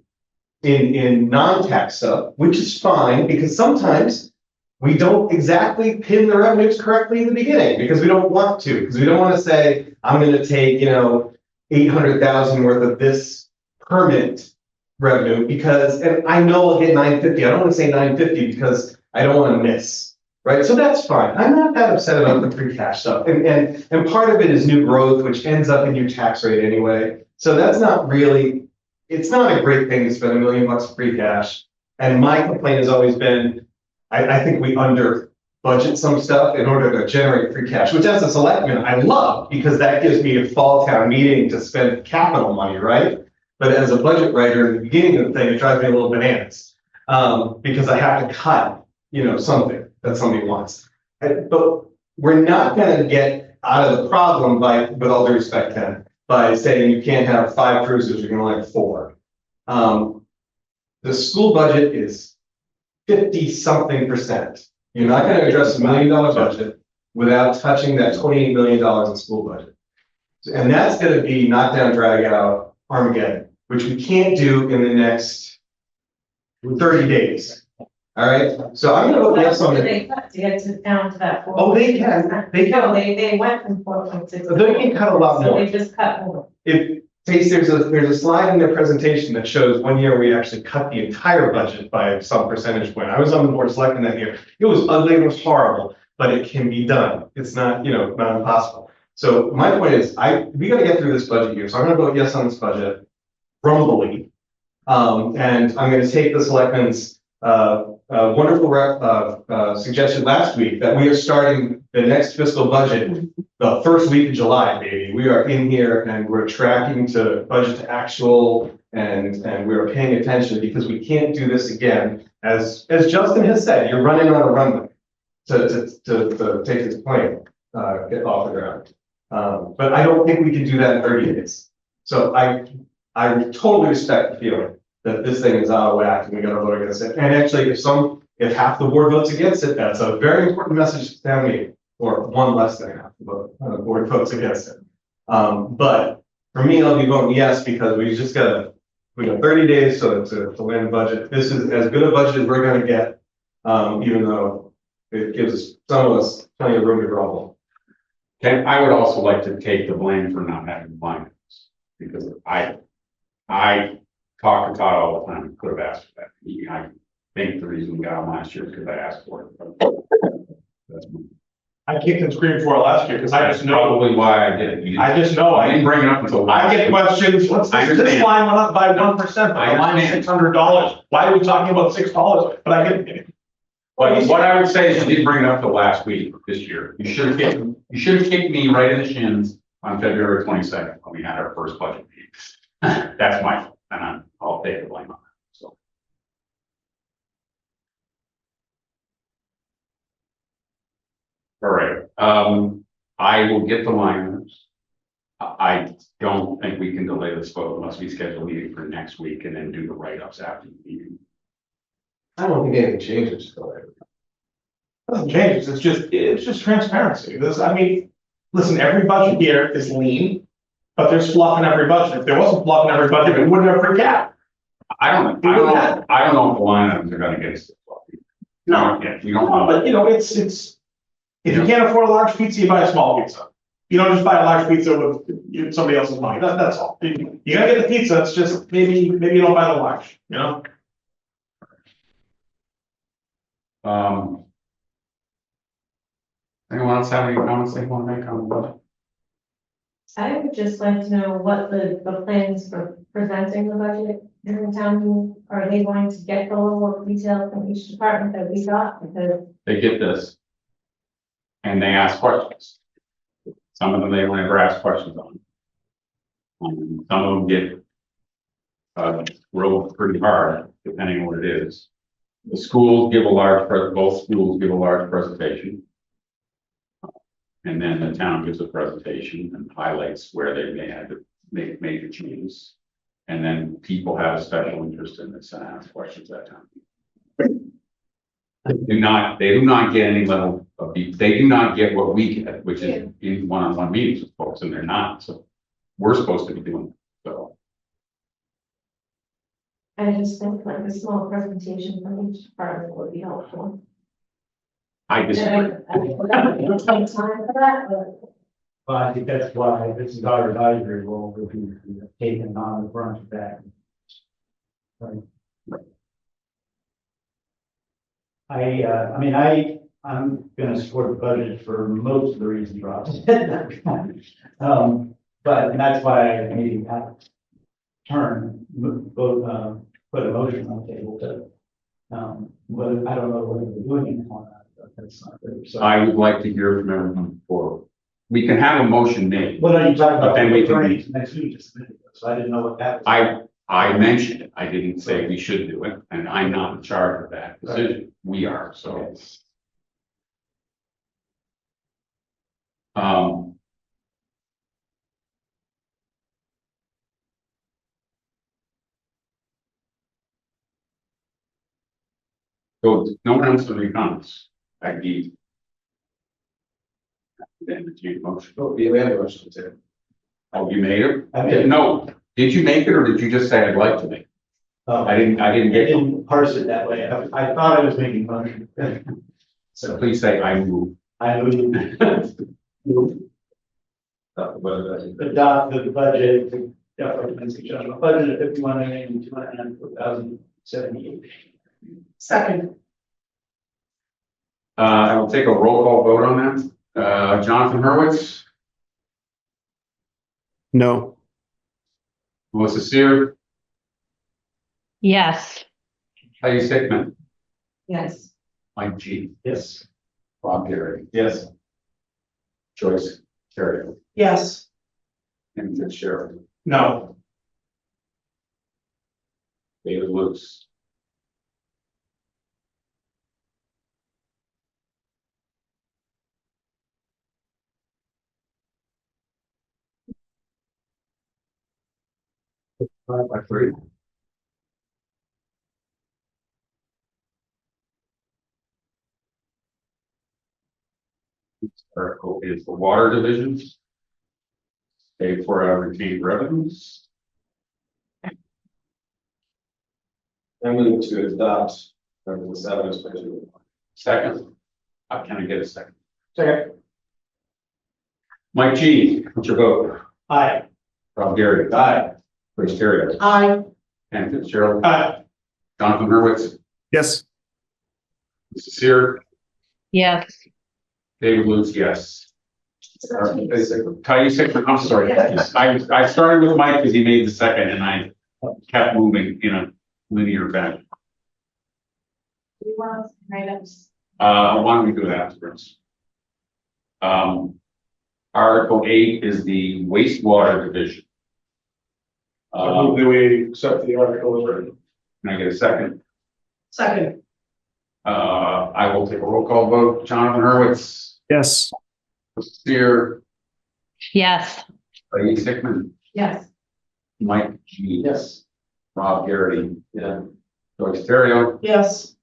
in non-tax stuff, which is fine, because sometimes we don't exactly pin the revenues correctly in the beginning because we don't want to, because we don't want to say, I'm going to take, 800,000 worth of this permit revenue because, and I know I'll get 950. I don't want to say 950 because I don't want to miss, right? So that's fine. I'm not that upset about the free cash stuff. And part of it is new growth, which ends up in your tax rate anyway. So that's not really, it's not a great thing to spend $1 million of free cash. And my complaint has always been, I think we under budget some stuff in order to generate free cash, which as a selectman, I love because that gives me a fall town meeting to spend capital money, right? But as a budget writer in the beginning of the thing, it drives me a little bananas. Because I have to cut, something that somebody wants. But we're not gonna get out of the problem with all due respect, Ken, by saying you can't have 5 cruisers, you can only have 4. The school budget is 50-something%. You're not gonna address $1 million budget without touching that $28 million in school budget. And that's gonna be knockdown, drag out, Armageddon, which we can't do in the next 30 days. All right, so I'm gonna vote yes on it. They cut to get down to that. Oh, they can. No, they went from 4.6. They can cut a lot So more. they just cut more. There's a slide in their presentation that shows one year we actually cut the entire budget by some percentage point. I was on the board of selectmen that year. It was ugly, it was horrible, but it can be done. It's not, not impossible. So my point is, we gotta get through this budget year. So I'm gonna vote yes on this budget, rumbly. And I'm gonna take the selectmen's wonderful suggestion last week that we are starting the next fiscal budget the first week of July, baby. We are in here and we're tracking to budget to actual and we're paying attention because we can't do this again. As Justin has said, you're running on a runway to take this plane, get off the ground. But I don't think we can do that in 30 days. So I totally respect the feeling that this thing is out of whack and we gotta vote against it. And actually, if half the board votes against it, that's a very important message to town meeting, or one less than half the board votes against it. But for me, I'll be voting yes, because we got 30 days to land a budget. This is as good a budget as we're gonna get, even though it gives some of us plenty of room to grovel. And I would also like to take the blame for not having line items, because I talk to Todd all the time, could have asked for that. I think the reason we got them last year is because I asked for it. That's I kicked and screamed for it last year because I just know. probably why I did it. I just know. I didn't bring it up until. I get questions. What's this? This line went up by 1%, but the line is $600. Why are we talking about $6? But I get. But what I would say is you didn't bring it up till last week this year. You should have kicked me right in the shins on February 22nd when we had our first budget meeting. That's my fault, and I'll take the blame on that. So. All right, I will get the line items. I don't think we can delay this vote unless we schedule a meeting for next week and then do the write-ups after the meeting. I don't think anything changes. Doesn't change. It's just transparency. Listen, every budget here is lean, but there's fluff in every budget. If there wasn't fluff in every budget, we wouldn't have free cap. I don't know if the line items are going to get us. No, we don't know. But it's if you can't afford a large pizza, you buy a small pizza. You don't just buy a large pizza with somebody else's money. That's all. You gotta get the pizza. It's just maybe you don't buy the large. Anyone else have any comments they want to make on the budget? I would just like to know what the plans for presenting the budget in the town meeting. Are they going to get the level of detail from each department that we got? Because They get this. And they ask questions. Some of them they don't ever ask questions on. Some of them get rolled pretty hard, depending on what it is. The schools give both schools give a large presentation. And then the town gives a presentation and highlights where they may have to make major changes. And then people have a special interest in this and ask questions that time. They do not get any level of, they do not get what we get, which is in one-on-one meetings with folks, and they're not. So we're supposed to be doing it. So I just think like a small presentation from each department would be helpful. I disagree. I don't have time for that, but. Well, I think that's why this is our advisory role, will be taken on the brunt of that. Right. I'm gonna support the budget for most of the reasons Rob said. But that's why I maybe have put a motion on the table to, but I don't know what we're doing on that. That's not good. So I would like to hear from everyone before. We can have a motion made. what are you talking about? But then we can next week, so I didn't know what that was. I mentioned it. I didn't say we should do it, and I'm not in charge of that decision. We are, so. Um. So no one else has any comments. I need. Then the change motion. Oh, we have a motion too. Oh, you made it? I made it. No, did you make it or did you just say I'd like to make it? Oh, I didn't I get it. didn't parse it that way. I thought I was making a motion. So please say I move. I would adopt the budget, the general budget of 51,294,078. Second, I will take a roll call vote on that. Jonathan Hurwitz, No. Melissa Sear, Yes. Heidi Stickman, Yes. Mike G, Yes. Rob Gary, Yes. Joyce Terry, yes. and Fitzgerald. No, David Luce. Five by three. This article is the water divisions. Paid for our retained revenues. I'm moving to adopt Article 7 as presented. Second. Can I get a second? Second. Mike G, what's your vote? Aye. Rob Gary. Aye. Joyce Terry. Aye. Ken Fitzgerald. Aye. Jonathan Hurwitz. Yes. Mrs. Sear. Yes. David Luce, yes. Tidy Stickman, I'm sorry. I started with Mike because he made the second and I kept moving in a linear fashion. Do you want to write up? Why don't we do that afterwards? Article 8 is the wastewater division. do we accept the article as written? Can I get a second? Second, I will take a roll call vote. Jonathan Hurwitz, Yes. Sear, Yes. Heidi Stickman, Yes. Mike G. Yes. Rob Garrity, Yeah. Joyce Terrio, yes.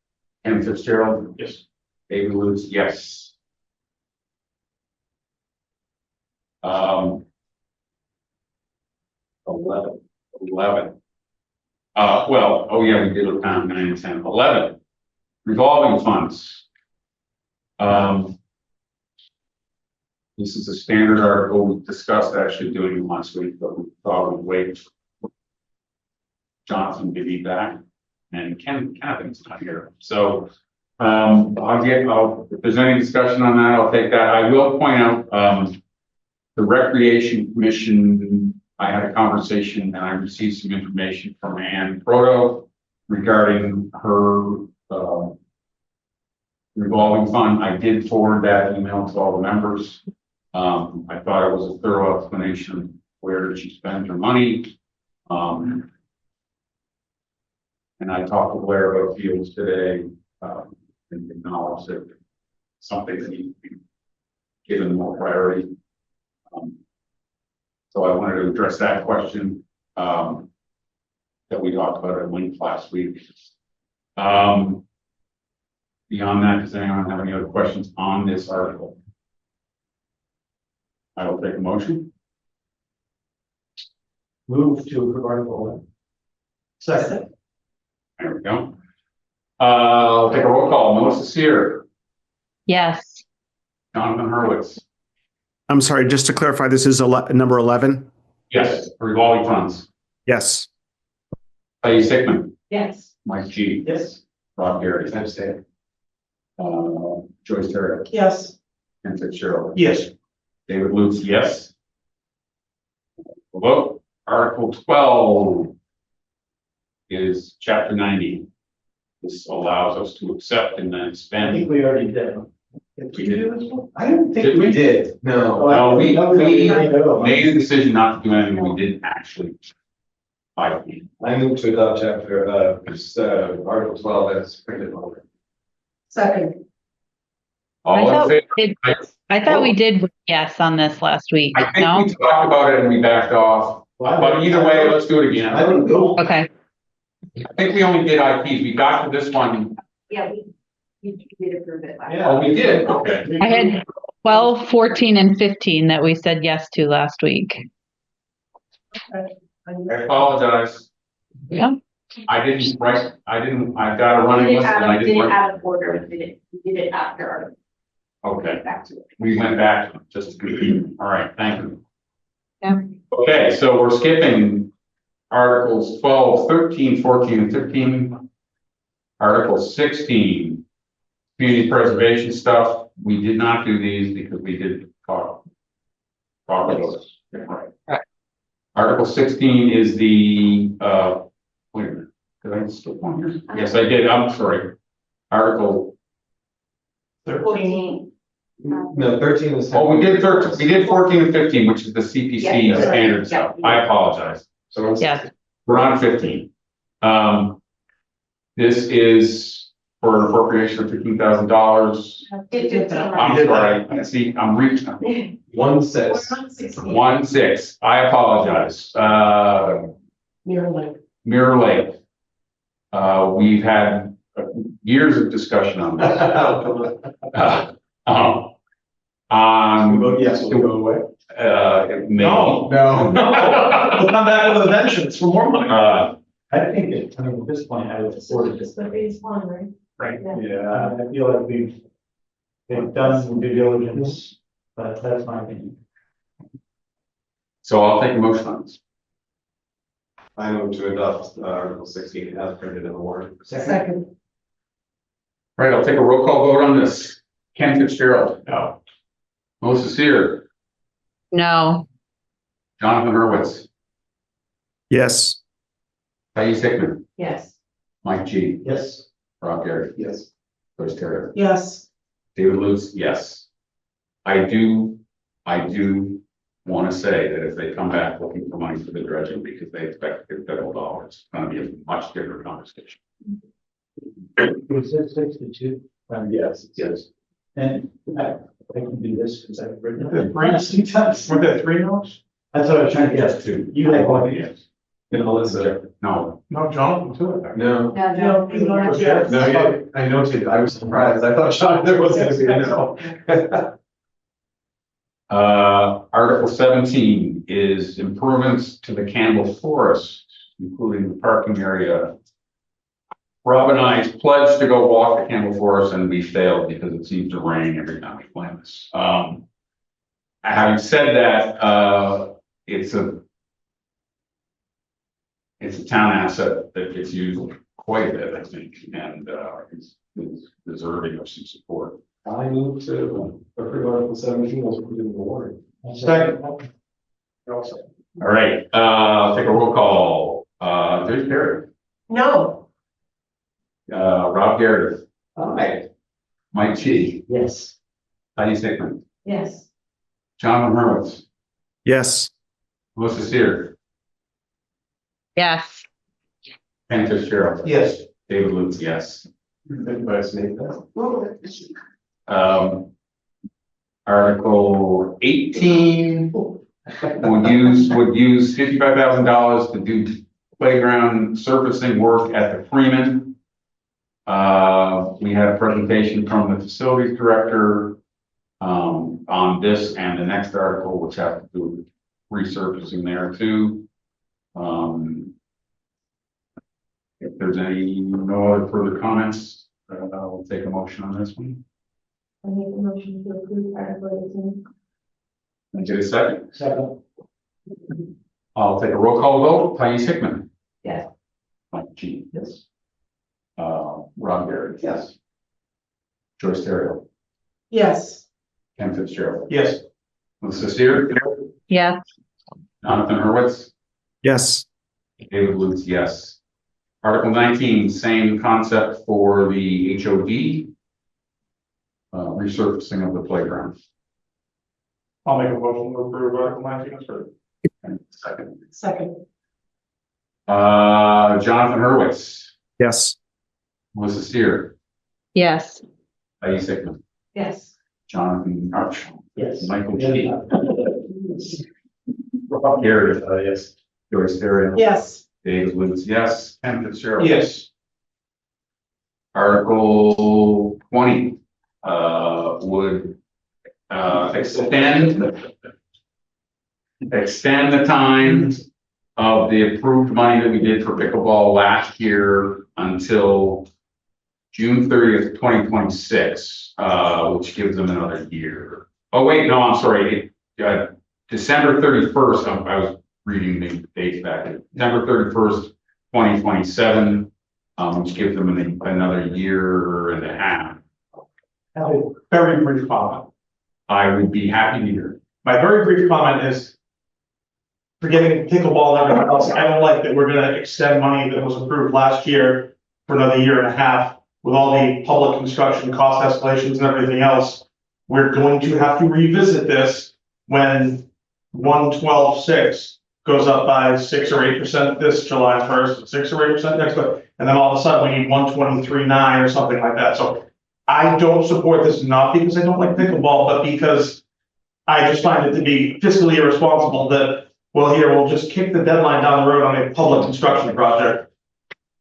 Ken Fitzgerald, Yes. David Luce, yes. 11. Well, oh yeah, we did look down 9 and 10. 11. Revolving funds. This is a standard article we discussed actually doing it last week, but we thought we'd wait. Jonathan to be back and Ken Cather's not here. So if there's any discussion on that, I'll take that. I will point out the Recreation Commission. I had a conversation and I received some information from Ann Proto regarding her revolving fund. I did forward that email to all the members. I thought it was a thorough explanation of where did she spend her money. And I talked to Blair about fields today and acknowledged that something that needs to be given more priority. So I wanted to address that question that we talked about at length last week. Beyond that, does anyone have any other questions on this article? I will take a motion. Move to approve Article 1. Second. There we go. I'll take a roll call. Melissa Sear, Yes. Jonathan Hurwitz. I'm sorry, just to clarify, this is number 11? Yes, revolving funds. Yes. Heidi Stickman, Yes. Mike G. Yes. Rob Gary. Abstain. Joyce Terry. Yes. Ken Fitzgerald. Yes. David Luce, yes. We'll vote. Article 12 is Chapter 90. This allows us to accept and then I think spend. we already did. Did we do this one? I don't think Did we? we did. No. No, we No, made a decision not to do anything we didn't actually. I move to adopt Article 12 as printed on. Second, All in favor? I thought we did yes on this last week. I think No? we talked about it and we backed off, but either way, let's do it again. I don't know. Okay. I think we only did IPs. We got to this one. Yeah, we did approve it last. Oh, we did? Okay. I had 12, 14, and 15 that we said yes to last week. I apologize. Yeah. I got a running list and I We did didn't. it out of order, we did it after our. Okay, Back to it. we went back just to confirm. All right, thank you. Yeah. Okay, so we're skipping Articles 12, 13, 14, and 15. Article 16, community preservation stuff. We did not do these because we did talk about those. Right. Article 16 is the, wait a minute, did I skip one here? Yes, I did, I'm sorry. Article, 14. No, 13 is. oh, we did 13, we did 14 and 15, which is the CPC Yeah, standard yeah. stuff. I apologize. So Yes. we're on 15. This is for an appropriation of $15,000. I'm sorry, I see, I'm reaching. 1-6. 1-6, I apologize. nearly. Mirror Lake. We've had years of discussion on this. Yes, we'll go away. No. We'll come back with a vengeance for more money. I think at this point, I would support it. Just the phase one, right? Right. Yeah, I feel like they've done some due diligence, but that's my opinion. So I'll take a motion on this. I move to adopt Article 16 as printed in the warrant. Second, Right, I'll take a roll call vote on this. Ken Fitzgerald. No. Melissa Sear. No. Jonathan Hurwitz. Yes. Thais Hickman. Yes. Mike G. Yes. Rob Gary. Yes. Joyce Terry. yes, David Lutz, yes. I do want to say that if they come back looking for money for the dredging because they expect to get federal dollars, it's going to be a much different conversation. Was it 62? Yes. And I can do this because I've written Were it. there 3 no's? That's what I was trying to get. Yes, two. You had one. Yes. And Melissa. No. No, Jonathan, too. No. No, he's not yet. No, yeah, I noted, I was surprised. I thought Sean, there was gonna be a no. Article 17 is improvements to the Campbell Forest, including the parking area. Rob and I pledged to go walk the Campbell Forest and we failed because it seems to rain every time we plan this. Having said that, it's a town asset that gets used quite a bit, I think, and is deserving of some support. I move to approve Article 17 as printed in the warrant. Second. All right, take a roll call. Joyce Terry, no, Rob Garrett, Aye. Mike G, Yes. Thais Hickman, Yes. Jonathan Hurwitz, Yes. Melissa Sear, Yes. Ken Fitzgerald. Yes. David Lutz, yes. Vice Mayor. Article 18 would use $55,000 to do playground surfacing work at the Freeman. We had a presentation from the facilities director on this and the next article, which have to do with resurfacing there too. If there's no other further comments, I'll take a motion on this one. I make a motion to approve Article 18. And get a second. Second. I'll take a roll call vote. Thais Hickman. Yes. Mike G. Yes. Rob Garrett. Yes. Joyce Terry. yes, Ken Fitzgerald. Yes. Melissa Sear. Yes. Jonathan Hurwitz. Yes. David Lutz, yes. Article 19, same concept for the HOD. Resurfacing of the playground. I'll make a motion to approve Article 19 as written. And second. second, Jonathan Hurwitz, Yes. Melissa Steer, Yes. Heidi Sickman, Yes. Jonathan Arch, Yes. Michael G. Rob Gary, yes. Joyce Terry. Yes. David Woods, yes. Ken Fitzgerald. Yes. Article 20, would, extend the time of the approved money that we did for pickleball last year until June 30th, 2026, which gives them another year. Oh, wait, no, I'm sorry. December 31st, I was reading the dates back. December 31st, 2027, which gives them another year and a half. I have a very brief comment. I would be happy to hear. My very brief comment is, forgetting pickleball and everything else, I don't like that we're gonna extend money that was approved last year for another year and a half with all the public construction cost escalations and everything else. We're going to have to revisit this when 112.6 goes up by 6 or 8% this July 1st, 6 or 8% next month, and then all of a sudden we need 123.9 or something like that. So I don't support this, not because I don't like pickleball, but because I just find it to be fiscally irresponsible that, well, here, we'll just kick the deadline down the road on a public construction project.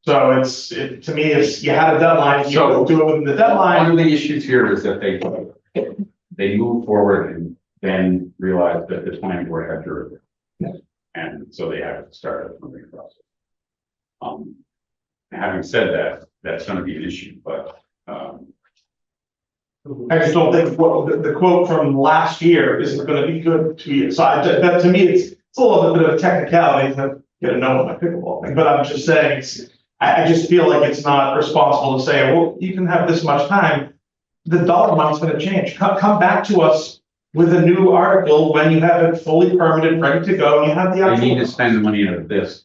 So to me, it's, you had a deadline, you So- do it within the One deadline. of the issues here is that they move forward and then realize that the planning board had jurisdiction. And so they have to start a moving process. Having said that, that's gonna be an issue, but, I just don't think the quote from last year isn't gonna be good to you. So that to me, it's a little bit of a technicality to get a note on my pickleball thing, but I'm just saying, I just feel like it's not responsible to say, well, you can have this much time. The dollar amount's gonna change. Come back to us with a new article when you have it fully permitted, ready to go, and you have the they need to actual. spend the money out of this.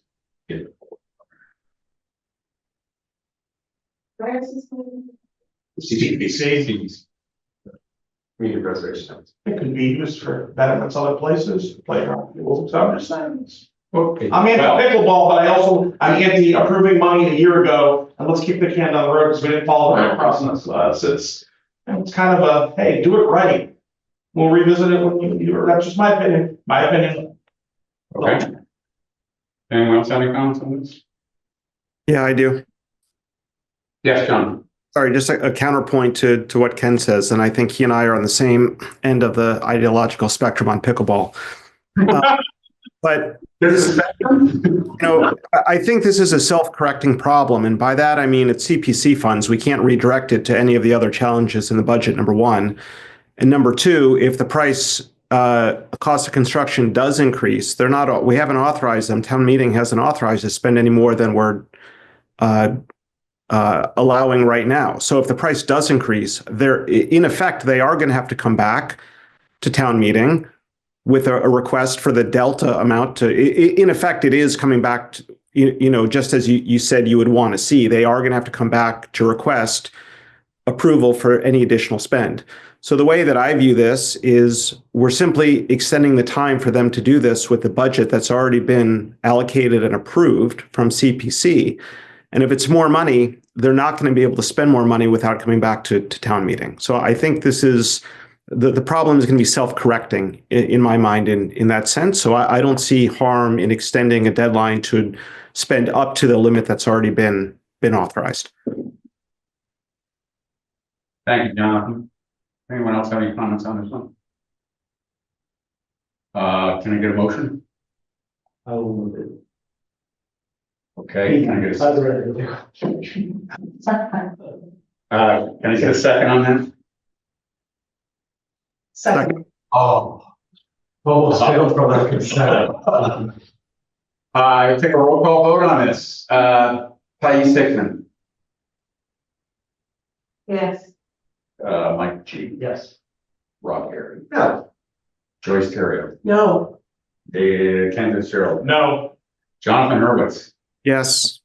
Where is this going? CPC. Community preservation. It could be used for benefits other places, playground, so I'm just saying. Okay. I'm anti Well, pickleball, but I'm anti approving money a year ago, and let's keep the can down the road because we didn't follow the right process. It's kind of a, hey, do it right. We'll revisit it when that's just my opinion, Okay. Anyone else have any comments on this? Yeah, I do. Yes, John. Sorry, just a counterpoint to what Ken says, and I think he and I are on the same end of the ideological spectrum on pickleball. But I think this is a self-correcting problem, and by that I mean it's CPC funds. We can't redirect it to any of the other challenges in the budget. Number one, and number two, if the price cost of construction does increase, we haven't authorized them. Town meeting hasn't authorized to spend any more than we're allowing right now. So if the price does increase, in effect, they are going to have to come back to town meeting with a request for the delta amount to, in effect, it is coming back to, just as you said you would want to see, they are going to have to come back to request approval for any additional spend. So the way that I view this is we're simply extending the time for them to do this with the budget that's already been allocated and approved from CPC. And if it's more money, they're not going to be able to spend more money without coming back to town meeting. So I think this is the problem is going to be self-correcting in my mind in that sense. So I don't see harm in extending a deadline to spend up to the limit that's already been authorized. Thank you, Jonathan. Anyone else have any comments on this one? Can I get a motion? I will move it. Okay, can I get a second on that? Second. Oh. Almost failed from that consent. I take a roll call vote on this. Heidi Sickman, Yes. Mike G, Yes. Rob Gary, No. Joyce Terrio, No. Ken Fitzgerald, No. Jonathan Hurwitz, Yes.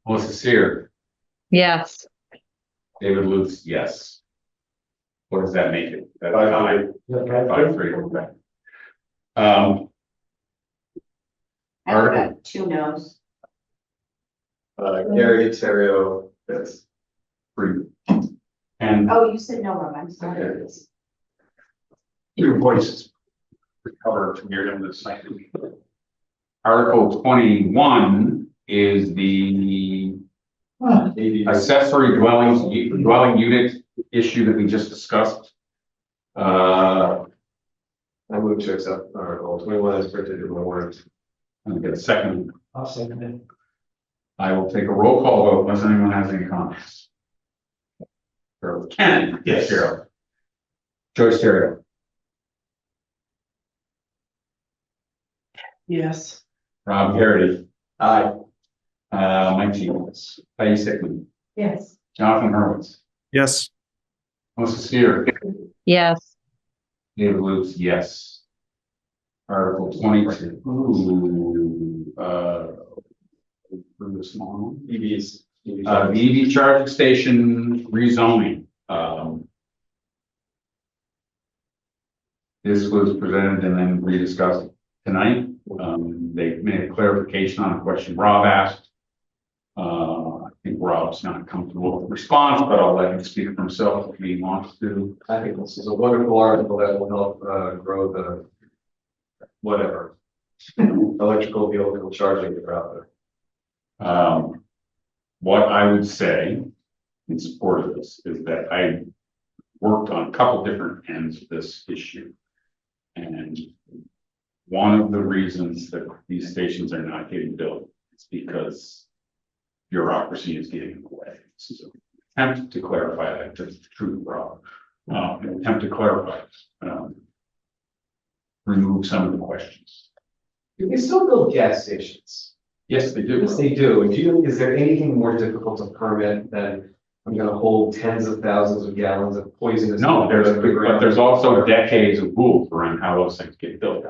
Melissa Sear, Yes. David Lutz, yes. What does that make it? That's 5-3, okay. I've got 2 no's. Gary Terrio, that's. Three. And Oh, you said no, Rob, I'm sorry. your voices recovered from your illness. Article 21 is the accessory dwelling unit issue that we just discussed. I move to accept Article 21 as printed in the warrant. I'll get a second. I'll second it. I will take a roll call vote unless anyone has any comments. Ken. Yes. Cheryl. Joyce Terrio. Yes. Rob Harity. Aye. Mike Jenkins. Patty Sickman. Yes. Jonathan Hurwitz. Yes. Melissa Steer. Yes. David Lutz, yes. Article 22. For the small. EVs. The EV charging station rezoning. This was presented and then rediscussed tonight. They made a clarification on a question Rob asked. I think Rob's not comfortable with the response, but I'll let him speak for himself if he wants to. I think this is a wonderful article that will help grow the whatever electrical vehicle charging that are out there. What I would say in support of this is that I worked on a couple different ends of this issue. And one of the reasons that these stations are not getting built is because bureaucracy is getting in the way. This is an attempt to clarify that. That's the truth, Rob. An attempt to clarify, remove some of the questions. You can still build gas stations. Yes, they do. Yes, they do. Is there anything more difficult to permit than I'm gonna hold tens of thousands of gallons of poisonous? No, water but underground? there's also decades of rules around how those things get built.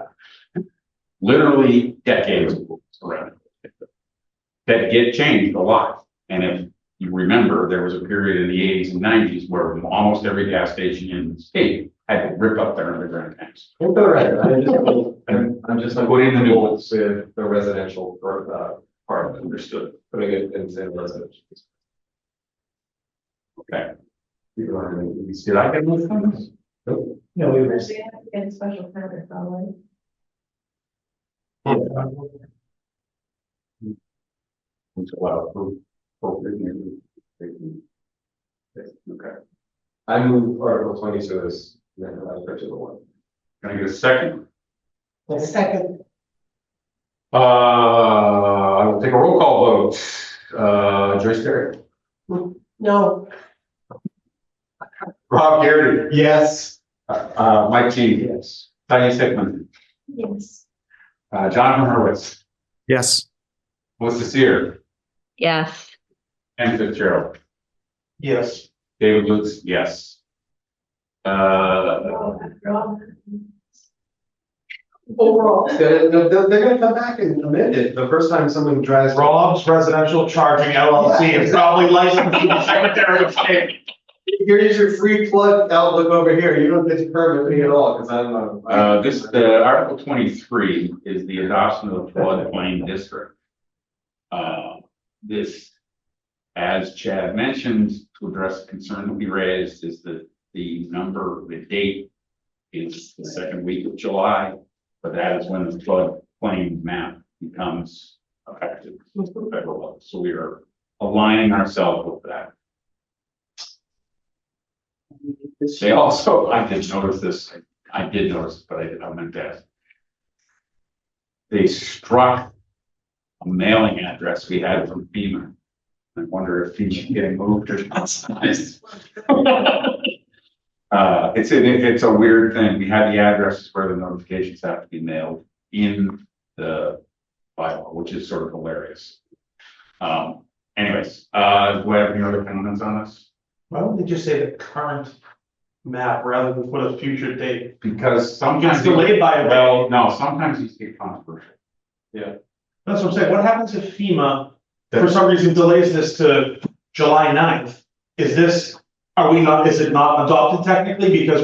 Literally decades of rules around it that get changed a lot. And if you remember, there was a period in the 80s and 90s where almost every gas station in the state had to rip up their underground tanks. All right, I'm just Putting the new with the residential part, Understood. putting it in residential. Okay. Did I get those things? Nope. No, we were. Actually, I have to get a special permit probably. Which allow for appropriate. Okay. I move Article 22 as printed in the warrant. Can I get a second? Second. I will take a roll call vote. Joyce Terry. No. Rob Garrity. Yes. Mike G. Yes. Patty Sickman. Yes. Jonathan Hurwitz. Yes. Melissa Steer. Yes. And Fitzgerald. Yes. David Lutz, yes. Well, after all, Overall, they're gonna come back and amend it the first time someone drives. Rob's Residential Charging LLC is probably licensed to the Secretary of State. Here's your free plug outlook over here. You don't get to permit me at all because I'm. This, Article 23 is the adoption of the floodplain district. This, as Chad mentioned, to address the concern that we raised, is that the date is the second week of July, but that is when the floodplain map becomes effective at the federal level. So we are aligning ourselves with that. They also, I did notice this, but I meant to ask. They struck a mailing address we had from FEMA. I wonder if he's getting moved or not. It's a weird thing. We had the addresses where the notifications have to be mailed in the bylaw, which is sort of hilarious. Anyways, do I have any other comments on this? Why don't they just say the current map rather than put a future date? Because sometimes It's delayed by a day. well, no, sometimes these get controversial. Yeah. That's what I'm saying. What happens if FEMA, for some reason, delays this to July 9th? Is this Are we not, is it not adopted technically? Because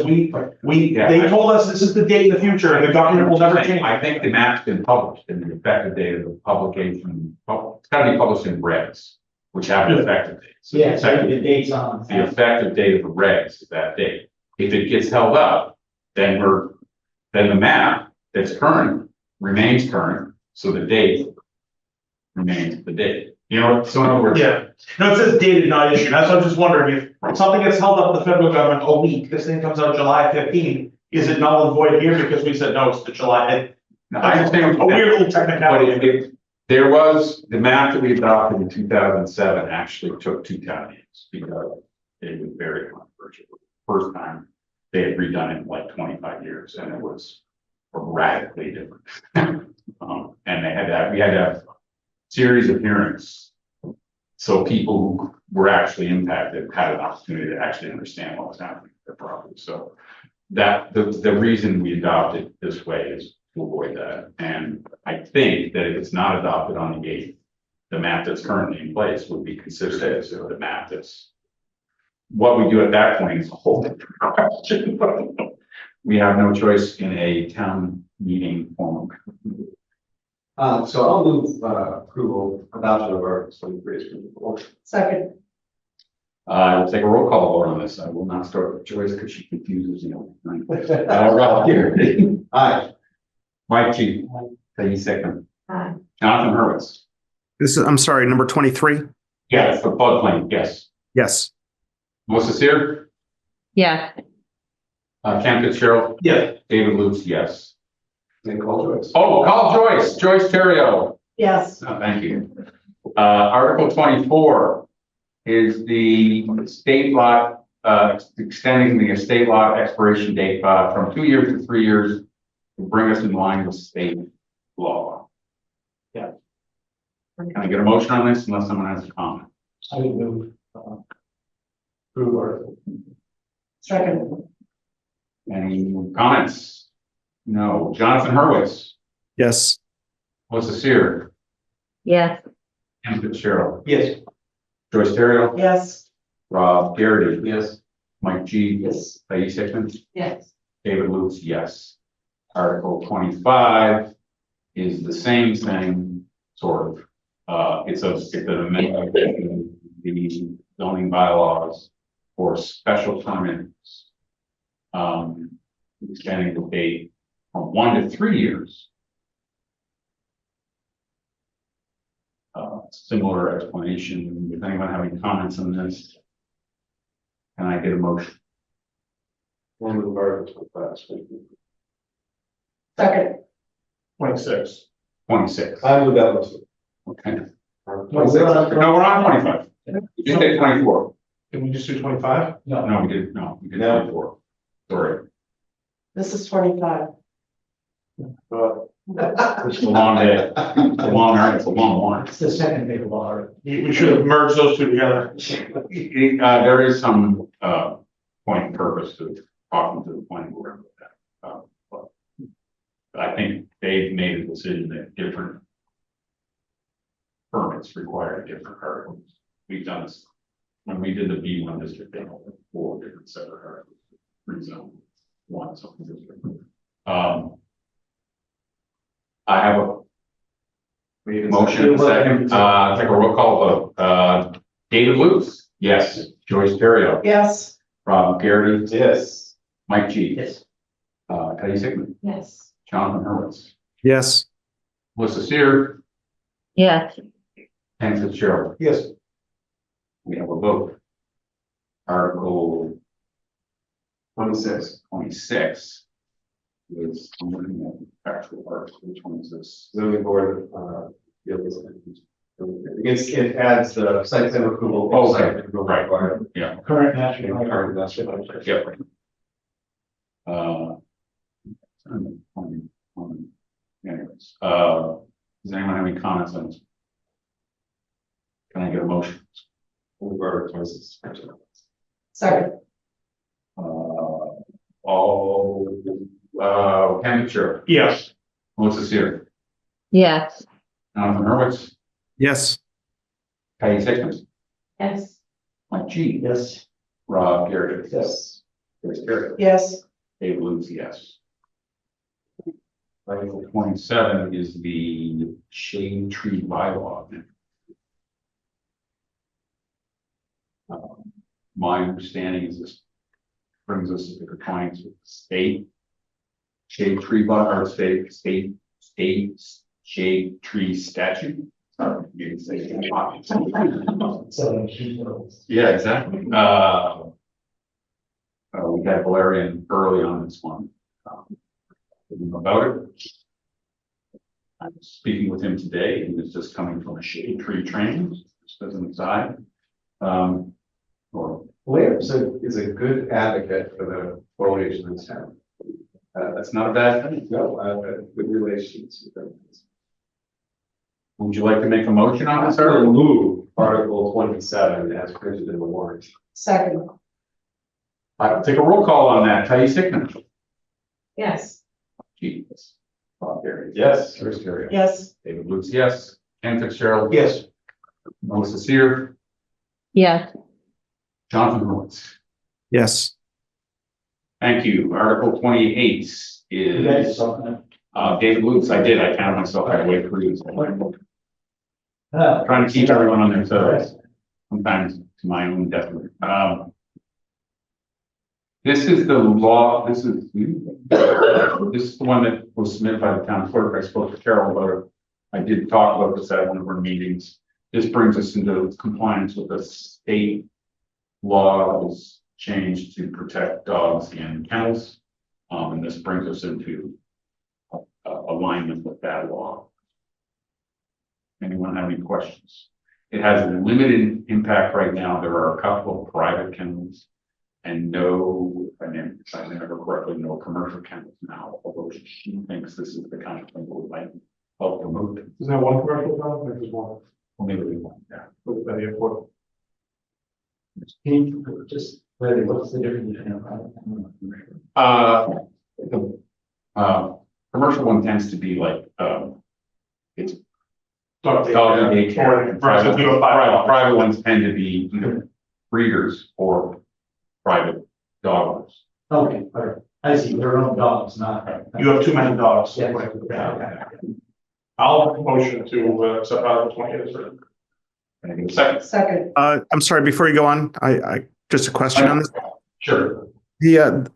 Yeah. they told us this is the date in the future and the document will never change. I think the map's been published and the effective date of the publication, it's gotta be published in regs, which have an effective date. So the Yeah, so effective- the date's on. The effective date of the regs is that date. If it gets held up, then the map that's current remains current, so the date remains the date. You know, so in other words. Yeah, no, it says dated, not issued. That's what I'm just wondering, if something gets held up in the federal government a week, this thing comes out July 15th, is it null and void here because we said, no, it's the July? No, I understand. A weird little But technicality. there was, the map that we adopted in 2007 actually took 2 town meetings because it was very controversial. First time they had redone it in like 25 years and it was radically different. And we had to have a series of hearings. So people who were actually impacted had an opportunity to actually understand what was happening with their property. So that the reason we adopted this way is to avoid that. And I think that if it's not adopted on the 8th, the map that's currently in place would be consistent with the map that's. What we do at that point is a whole different question. We have no choice in a town meeting form. So I'll move approval, adoption of Article 23 as Second. We'll take a roll call vote on this. I will not start with Joyce because she confuses me. Rob here. Aye. Mike G. Peggy second. Aye. Jonathan Hurwitz. I'm sorry, number 23? Yes, the floodplain, yes. Yes. Melissa Sear, Yes. Ken Fitzgerald, Yeah, David Lutz, yes. Then call Joyce. Oh, call Joyce Terrio. Yes. Oh, thank you. Article 24 is the state lot, extending the estate lot expiration date from 2 years to 3 years to bring us in line with state law. Yeah. Can I get a motion on this unless someone has a comment? I would move, approve article. Second. Any comments? No. Jonathan Hurwitz, Yes. Melissa Sear, Yes. Ken Fitzgerald, yes, Joyce Terrio, Yes. Rob Garrity, Yes. Mike G. Yes. Peggy Hickman, Yes. David Lutz, yes. Article 25 is the same thing, sort of. It's an amendment to the zoning bylaws for special permits. Extending the date from 1 to 3 years. Similar explanation. Does anyone have any comments on this? Can I get a motion? We'll move Article 25. Second. 26. 26. I move that motion. Okay. 26. No, we're on 25. You just did 24. Can we just do 25? No, we did 24. Sorry. This is 25. It's a long day. It's a long night. It's a long one. It's the second big law. We should have merged those two together. There is some point and purpose to talking to the planning board about that. But I think they've made a decision that different permits require different articles. We've done this when we did the B1 district, they had 4 different separate articles. Rezone one something different. I have a motion in a second. Take a roll call vote. David Lutz. Yes. Joyce Terrio. Yes. Rob Garrity. Yes. Mike G. Yes. Peggy Hickman. Yes. Jonathan Hurwitz. Yes. Melissa Sear. Yes. Ken Fitzgerald. Yes. We have a vote. Article 26. 26 is, I'm looking at the actual article, which one is this? Zoning board, it adds the site plan approval. Oh, Site okay. plan approval Right. required. Yeah. Current national. Current national heritage. Yep. Anyways, does anyone have any comments on this? Can I get a motion? Move Article 26. Second. Ken Fitzgerald, Yes. Melissa Sear, Yes. Jonathan Hurwitz, Yes. Peggy Hickman, Yes. Mike G. Yes. Rob Garrett. Yes. Chris Terry. Yes, Dave Lutz, yes. Article 27 is the shade tree bylaw. My understanding is this brings us into compliance with the state shade tree or state shade tree statute. Sorry, you can say yeah, exactly. We had Valerian early on this one. About it. I was speaking with him today. He was just coming from a shade tree training, just as an aside. Blair is a good advocate for the foliage in this town. That's not a bad thing. No, good relations with them. Would you like to make a motion on this, I will or? move Article 27 as printed in the warrant. second, I'll take a roll call on that. Tell you Sickman. Yes. Jesus. Bob Gary. Yes. Chris Terry. yes, David Lutz, yes. Ken Fitzgerald. Yes. Melissa Sear. Yes. Jonathan Lawrence. Yes. Thank you. Article 28 is, David Lutz. I did. I counted myself halfway through. Trying to keep everyone on their toes. Sometimes to my own detriment. This is the law. This is the one that was submitted by the town clerk. I spoke to Carol about it. I did talk about this at one of our meetings. This brings us into compliance with the state law that was changed to protect dogs in kennels. And this brings us into alignment with that law. Anyone have any questions? It has limited impact right now. There are a couple of private kennels and no, if I remember correctly, no commercial kennels now, although she thinks this is the kind of thing that would like help promote it. Isn't there one commercial dog? There's one. Well, maybe we won't, yeah. Look at the airport. Can you just, really, what's the difference between a private and a commercial? The commercial one tends to be like, it's Dog dog daycare. daycare. Versus do a Private ones tend to be breeders or private dog owners. Okay, all right. I see, their own dogs, not. You have too many dogs. Yes. I'll motion to accept Article 28 as written. Can I get a second? second, I'm sorry, before you go on, I just a question on this. Sure.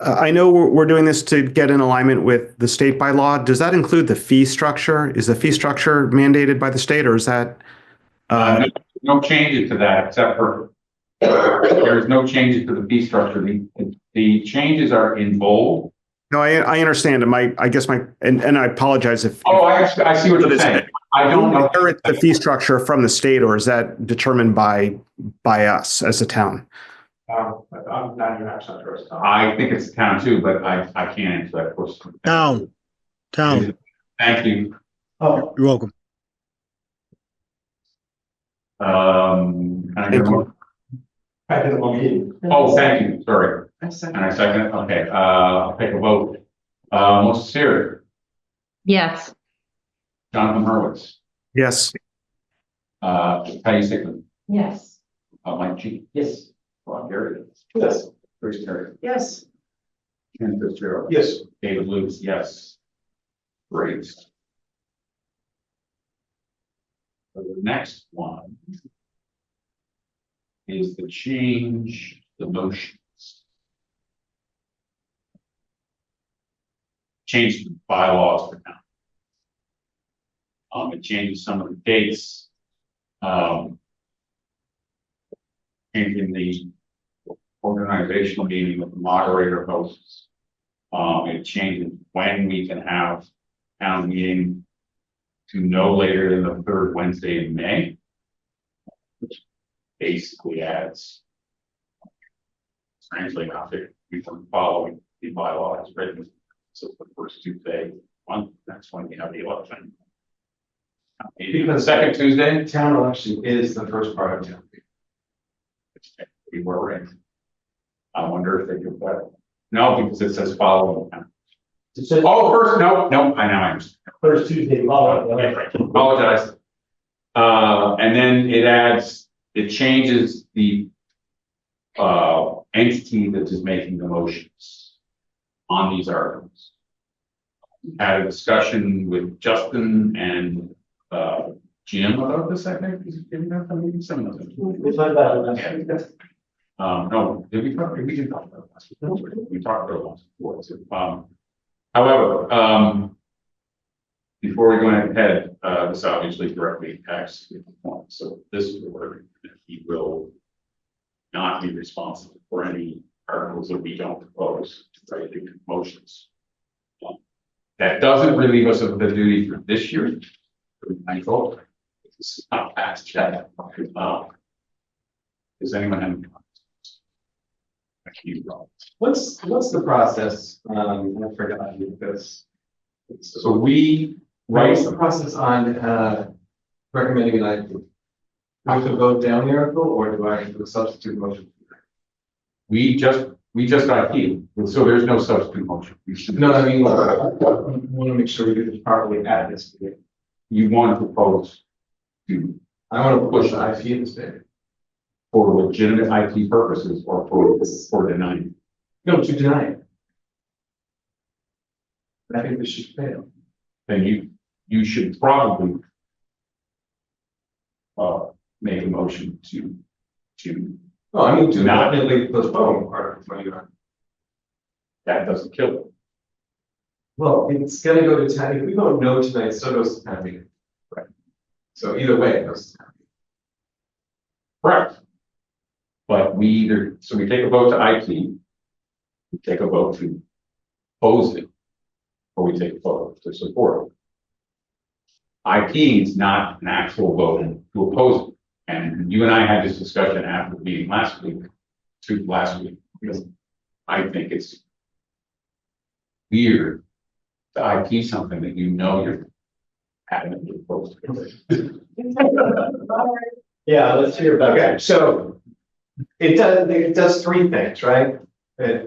I know we're doing this to get in alignment with the state by law. Does that include the fee structure? Is the fee structure mandated by the state, or is that? No changes to that, except for there is no changes to the fee structure. The changes are in bold. No, I understand. And I I apologize if. Oh, I see what you're saying. I don't know. Inherit the fee structure from the state, or is that determined by us as a town? I'm 99% sure it's not. I think it's town too, but I can't answer that question. Town. Thank you. Oh, You're welcome. Can I get a motion? I didn't want to. Oh, thank you. Sorry. I And second, I second it. Okay. I'll take a vote. Melissa Sear, Yes. Jonathan Hurwitz, Yes. Patty Sickman, Yes. Mike G. yes. Bob Gary. Yes. Chris Terry. yes, Ken Fitzgerald. Yes. David Lutz, yes. Great. So the next one is the change the motions. Change the bylaws for now. It changes some of the dates. Changing the organizational meeting with the moderator hosts. It changes when we can have town meeting to no later than the third Wednesday in May. Which basically adds. Strangely enough, we've been following the bylaw as written. So the first Tuesday, next one we have the election. Even the second Tuesday. Town election is the first part of town. We were in. I wonder if they do that. No, because it says following. Oh, first, no, I know, I understand. First Tuesday, Apologize. And then it changes the entity that is making the motions on these articles. Had a discussion with Justin and Jim about this, I think. Some of them. We talked about it last week. No, did we talk? We didn't talk about it last week. We talked about it once before. So, however, before we go ahead, this obviously directly impacts the point. So this is where he will not be responsible for any articles that we don't propose to write the motions. That doesn't relieve us of the duty for this year. I hope it's not past yet. Does anyone have any comments? Thank you, Rob. What's the process? I forgot this. So we What's write, the process on recommending an item? Do I have to vote down the article, or do I do a substitute motion? we just IP, so there's no substitute motion. We should- No, I mean, I want to make sure we do this properly at this meeting. You want to propose to, I want to push the IP this big. for legitimate IP purposes or for denying. No, to deny it. I think this should fail. Then you should probably make a motion to Oh, I mean, to Not- definitely postpone Article 29. that doesn't kill it. Well, it's gonna go to town, if we vote no tonight, so goes to town meeting. Right. So either way, it goes to town meeting. Correct. But we take a vote to IP, we take a vote to oppose it, or we take a vote to support it. IP is not an actual vote to oppose it. And you and I had this discussion after the meeting last week, because I think it's weird to IP something that you know you're having to oppose. Yeah, let's hear about it. Okay, so it does three things, right?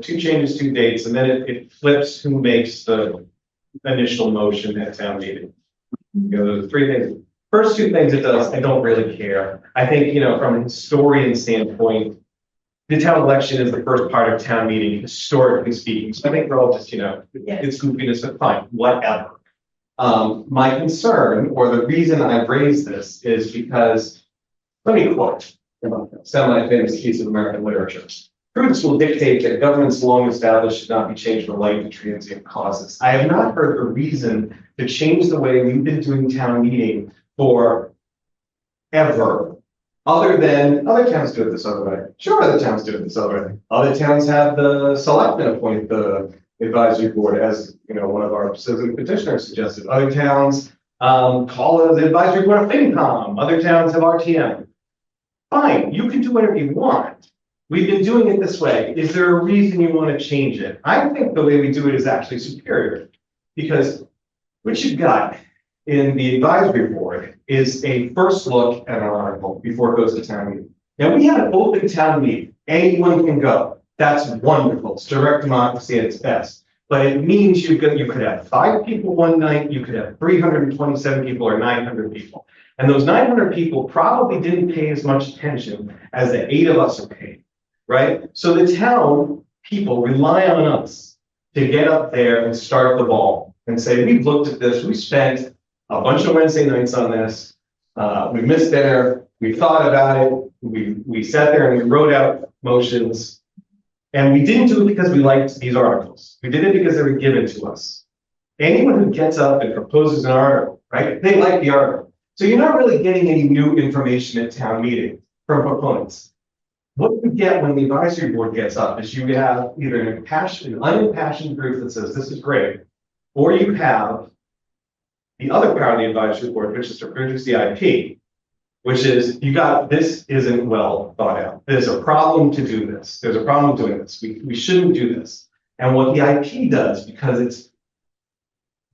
Two changes, two dates, and then it flips who makes the initial motion at town meeting. You know, those three things. First two things it does, I don't really care. I think, from a historian standpoint, the town election is the first part of town meeting, historically speaking. So I think we're all just, it's goofiness, but fine, whatever. My concern, or the reason I've raised this, is because, let me quote a semi-famous piece of American literature. Prudence will dictate that governments long established should not be changed for light and transient causes. I have not heard the reason to change the way we've been doing town meeting for ever, other than other towns do it this other way. Sure, other towns do it this other way. Other towns have the selectmen appoint the advisory board, as one of our citizen petitioners suggested. Other towns call it the advisory board of FinCom. Other towns have RTM. Fine, you can do whatever you want. We've been doing it this way. Is there a reason you want to change it? I think the way we do it is actually superior, because what you've got in the advisory board is a first look at an article before it goes to town meeting. Now, we have an open town meeting. Anyone can go. That's wonderful. It's direct democracy at its best. But it means you could have 5 people one night, you could have 327 people or 900 people. And those 900 people probably didn't pay as much attention as the 8 of us are paying, right? So the town people rely on us to get up there and start the ball and say, we've looked at this, we spent a bunch of Wednesday nights on this, we missed dinner, we thought about it, we sat there and we wrote out motions, and we didn't do it because we liked these articles. We did it because they were given to us. Anyone who gets up and proposes an article, right, they like the article. So you're not really getting any new information at town meeting from proponents. What you get when the advisory board gets up is you have either an unimpassioned group that says this is great, or you have the other part of the advisory board, which is to produce the IP, which is this isn't well thought out. There's a problem to do this. There's a problem doing this. We shouldn't do this. And what the IP does, because it's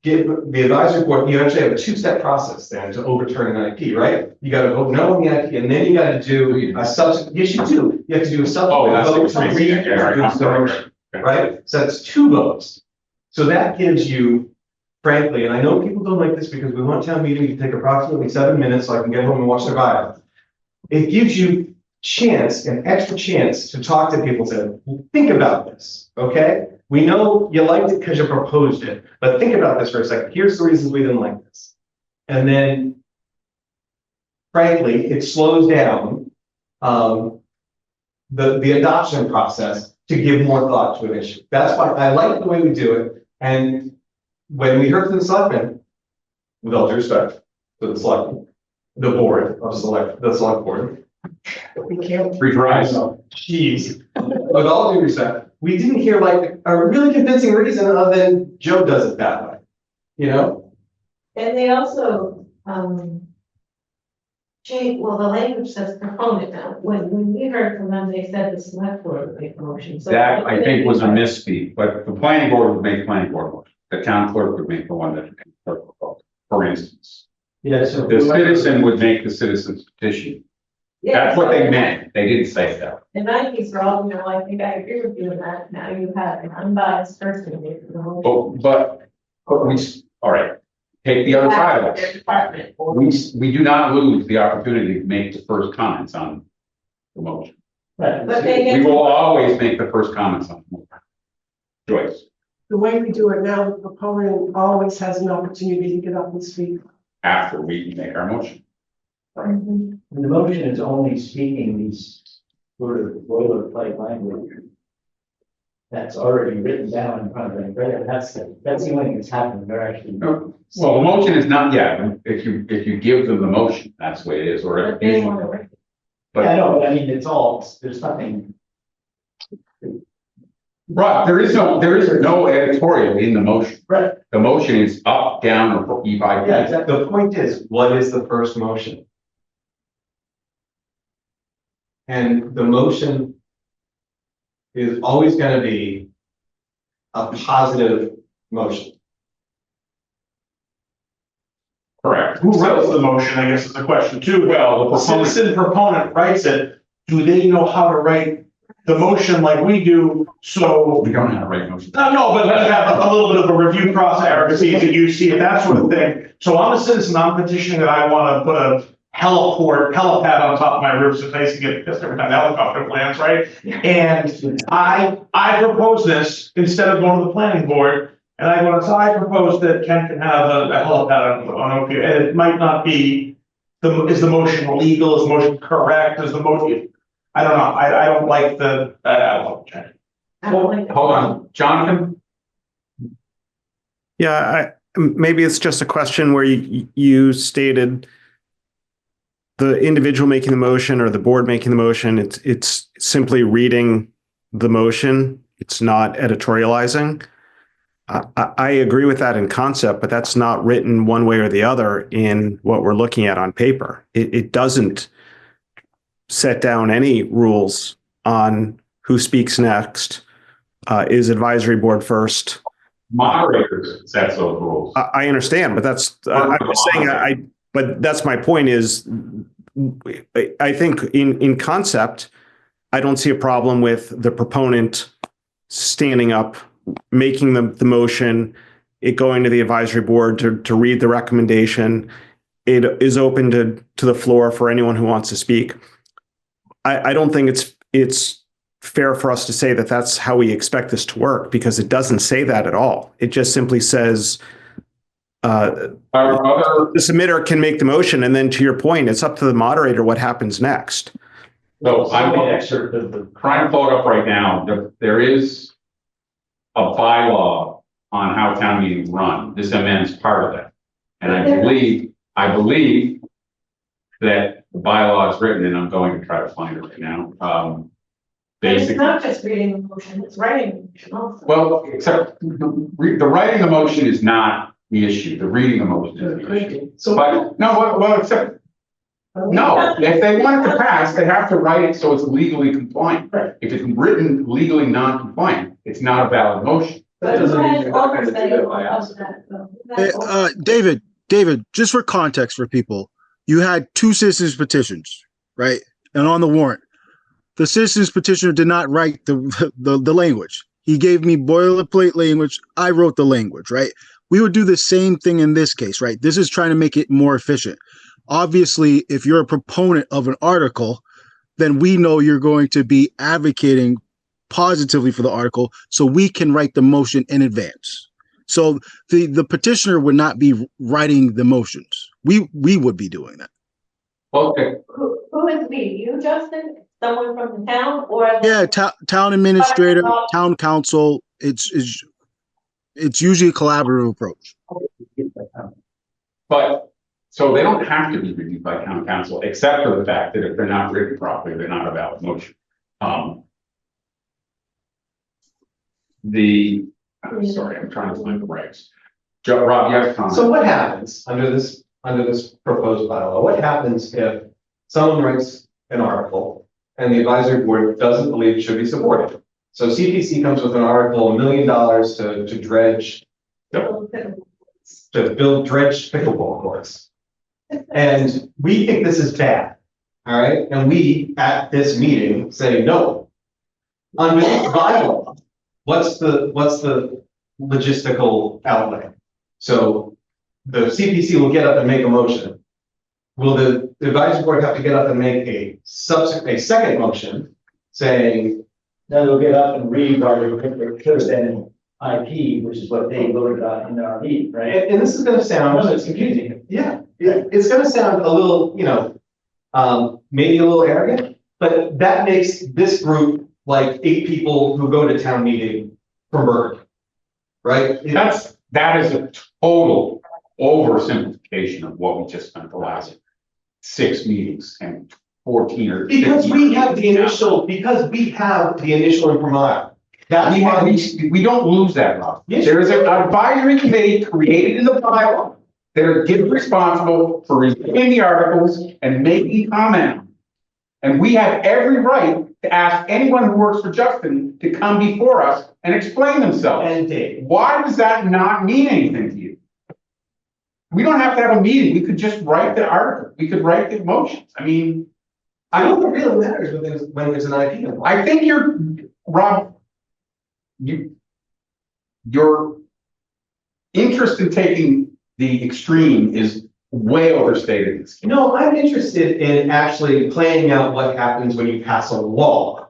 the advisory board, you actually have a 2-step process then to overturn an IP, right? You got to vote no on the IP, and then you got to do a subsequent. Yes, you do. You have to do a subsequent vote to reintroduce the motion, right? So that's 2 votes. So that gives you, frankly, and I know people don't like this because we want town meeting to take approximately 7 minutes so I can get home and watch Survivor. It gives you chance, an extra chance to talk to people, say, think about this, okay? We know you liked it because you proposed it, but think about this for a second. Here's the reasons we didn't like this. And then, frankly, it slows down the adoption process to give more thought to an issue. That's why I like the way we do it. And when we heard from the selectmen, with all due respect to the selectmen, the board of the select board, we can't Free fries. Jeez. With all due respect, we didn't hear like a really convincing reason other than Joe does it that way. You know? And they also, well, the language says proponent now. When we heard from them, they said the select board would make a motion. So That, I think, was a misspeak, but the planning board would make planning board motion. The town clerk would make the one that the clerk proposed, for instance. Yeah, so. The citizen would make the citizen's petition. Yeah, That's what they meant. They didn't say that. In my case, Rob, I think I agree with you in that. Now you have an unbiased person making the motion. Oh, but we, all right, take the other side of Their it. department. We do not lose the opportunity to make the first comments on the motion. Right. But they We get, will always make the first comments on the motion. Joyce, The way we do it now, the proponent always has an opportunity to get up and speak. after we make our motion. Mhm. The motion is only speaking these sort of boilerplate language that's already written down in front of them. That's the only thing that's happened. They're actually. Well, the motion is not yet. If you give them the motion, that's the way it is, or But they want to write. But- Yeah, I know, but I mean, it's all, there's nothing. Right, there is no editorial in the motion. Right. The motion is up, down, or E by Yeah, P. exactly. The point is, what is the first motion? And the motion is always going to be a positive motion. Correct. Who writes the motion, I guess is the question too. Well, the The proponent, citizen proponent writes it, do they know how to write the motion like we do? So, we don't have a right motion. no, but let's have a little bit of a review process, Eric, see if you see it, that sort of thing. So I'm a citizen, I'm petitioning that I want to put a helipad on top of my roof, so it's nice to get pissed every time the helicopter lands, right? And I propose this instead of going to the planning board, and so I propose that Ken can have a helipad on OP, and it might not be, is the motion legal, is the motion correct, is the motion, I don't know, I don't like the, I don't know. I don't like the- Hold on, Jonathan? Yeah, maybe it's just a question where you stated the individual making the motion or the board making the motion. It's simply reading the motion. It's not editorializing. I agree with that in concept, but that's not written one way or the other in what we're looking at on paper. It doesn't set down any rules on who speaks next. Is advisory board first? Moderators sets those rules. I understand, but that's I'm just saying. But that's my point. Is I think in concept, I don't see a problem with the proponent standing up, making the motion, it going to the advisory board to read the recommendation. It is open to the floor for anyone who wants to speak. I don't think it's fair for us to say that that's how we expect this to work, because it doesn't say that at all. It just simply says the submitter can make the motion, and then to your point, it's up to the moderator what happens next. So I'm trying to pull it up right now. There is a bylaw on how town meetings run. This amends part of that. And I believe that the bylaw is written, and I'm going to try to find it right now. And it's Basically, not just reading the motion, it's writing the motion also. well, except the writing the motion is not the issue. The reading the motion is the issue. So But no, well, except no, if they want it to pass, they have to write it so it's legally compliant. Right. If it's written legally non-compliant, it's not a valid motion. But doesn't who mean has you're not gonna oversight do it of by that, though? Who has oversight? David, just for context for people, you had two citizens petitions, right? And on the warrant, the citizens petitioner did not write the language. He gave me boilerplate language. I wrote the language, right? We would do the same thing in this case, right? This is trying to make it more efficient. Obviously, if you're a proponent of an article, then we know you're going to be advocating positively for the article, so we can write the motion in advance. So the petitioner would not be writing the motions. We would be doing that. Okay, Who is we? You, Justin? Someone from the town or? Yeah, town administrator, town council. It's usually a collaborative approach. but, so they don't have to be reviewed by town council, except for the fact that if they're not written properly, they're not a valid motion. I'm sorry, I'm trying to find the regs. Joe, Rob, you have a comment? So what happens under this proposed bylaw? What happens if someone writes an article and the advisory board doesn't believe it should be supported? So CPC comes with an article, $1 million to dredge, to build dredge pickleball courts. And we think this is bad, all right? And we, at this meeting, say no. Under this bylaw, what's the logistical outlay? So the CPC will get up and make a motion. Will the advisory board have to get up and make a second motion saying? Then they'll get up and read our IP, which is what they voted on in our meeting, right? And this is going to sound. No, it's confusing. Yeah, it's going to sound a little, maybe a little arrogant, but that makes this group like 8 people who go to town meeting from Berkeley, right? That is a total oversimplification of what we just spent the last 6 meetings and 14 or 15. Because we have the initial imprimatur. That's why we don't lose that, Rob. Yes, There is an advisory committee created in the bylaw that are given responsible for reviewing the articles and making comment. And we have every right to ask anyone who works for Justin to come before us and explain themselves. And Dave. Why does that not mean anything to you? We don't have to have a meeting. We could just write the article. We could write the motions. I mean, I don't think it really matters when there's an IP involved. I think Rob, your interest in taking the extreme is way overstated. No, I'm interested in actually playing out what happens when you pass a law.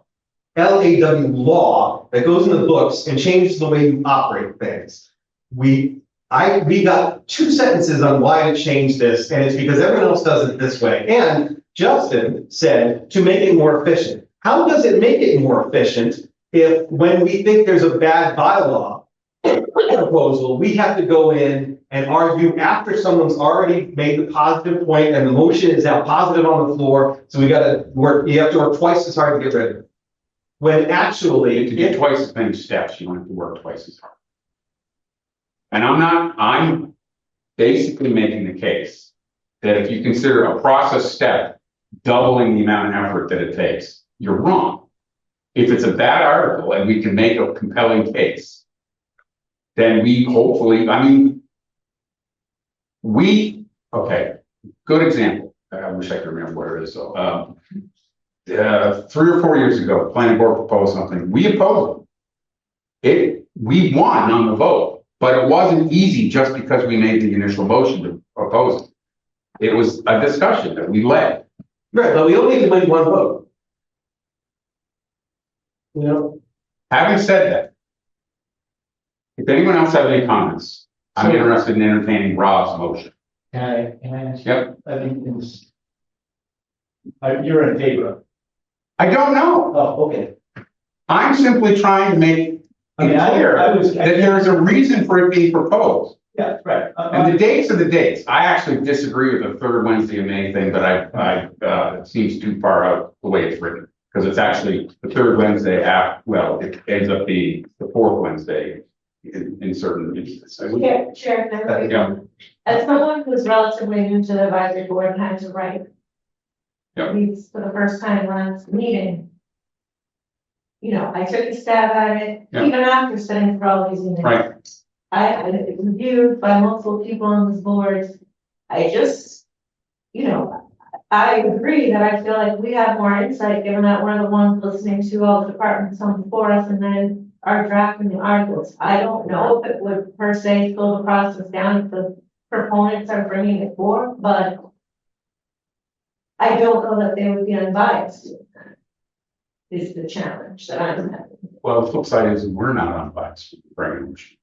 LAW law that goes in the books and changes the way you operate things. We got 2 sentences on why to change this, and it's because everyone else does it this way. And Justin said to make it more efficient. How does it make it more efficient if when we think there's a bad bylaw proposal, we have to go in and argue after someone's already made the positive point and the motion is now positive on the floor, so you have to work twice as hard to get rid of it. When actually, to get twice as many steps, you don't have to work twice as hard. And I'm basically making the case that if you consider a process step doubling the amount of effort that it takes, you're wrong. If it's a bad article and we can make a compelling case, then we hopefully, okay, good example. I wish I could remember where it is. So, 3 or 4 years ago, the planning board proposed something. We opposed it. We won on the vote, but it wasn't easy just because we made the initial motion to oppose it. It was a discussion that we led. Right, but we only need to win 1 vote. Having said that, if anyone else has any comments, I'm interested in entertaining Rob's motion. Can I ask? Yep. I think you're in favor. I don't know. Oh, okay. I'm simply trying to make it clear that there's a reason for it being proposed. Yeah, right. And the dates are the dates. I actually disagree with the 3rd Wednesday of May thing, but it seems too far out the way it's written. Because it's actually the 3rd Wednesday after, well, it ends up being the 4th Wednesday in certain instances. Chair, as someone who's relatively new to the advisory board and had to write these for the first time last meeting, I took a stab at it, even after sitting for all these meetings. Right. I reviewed by multiple people on this board. I just, I agree that I feel like we have more insight, given that we're the ones listening to all the departments come before us and then are drafting the articles. I don't know if it would per se slow the process down if the proponents are bringing it forward, but I don't know that they would be unbiased. Is the challenge that I'm having. Well, the flip side is we're not unbiased, very much.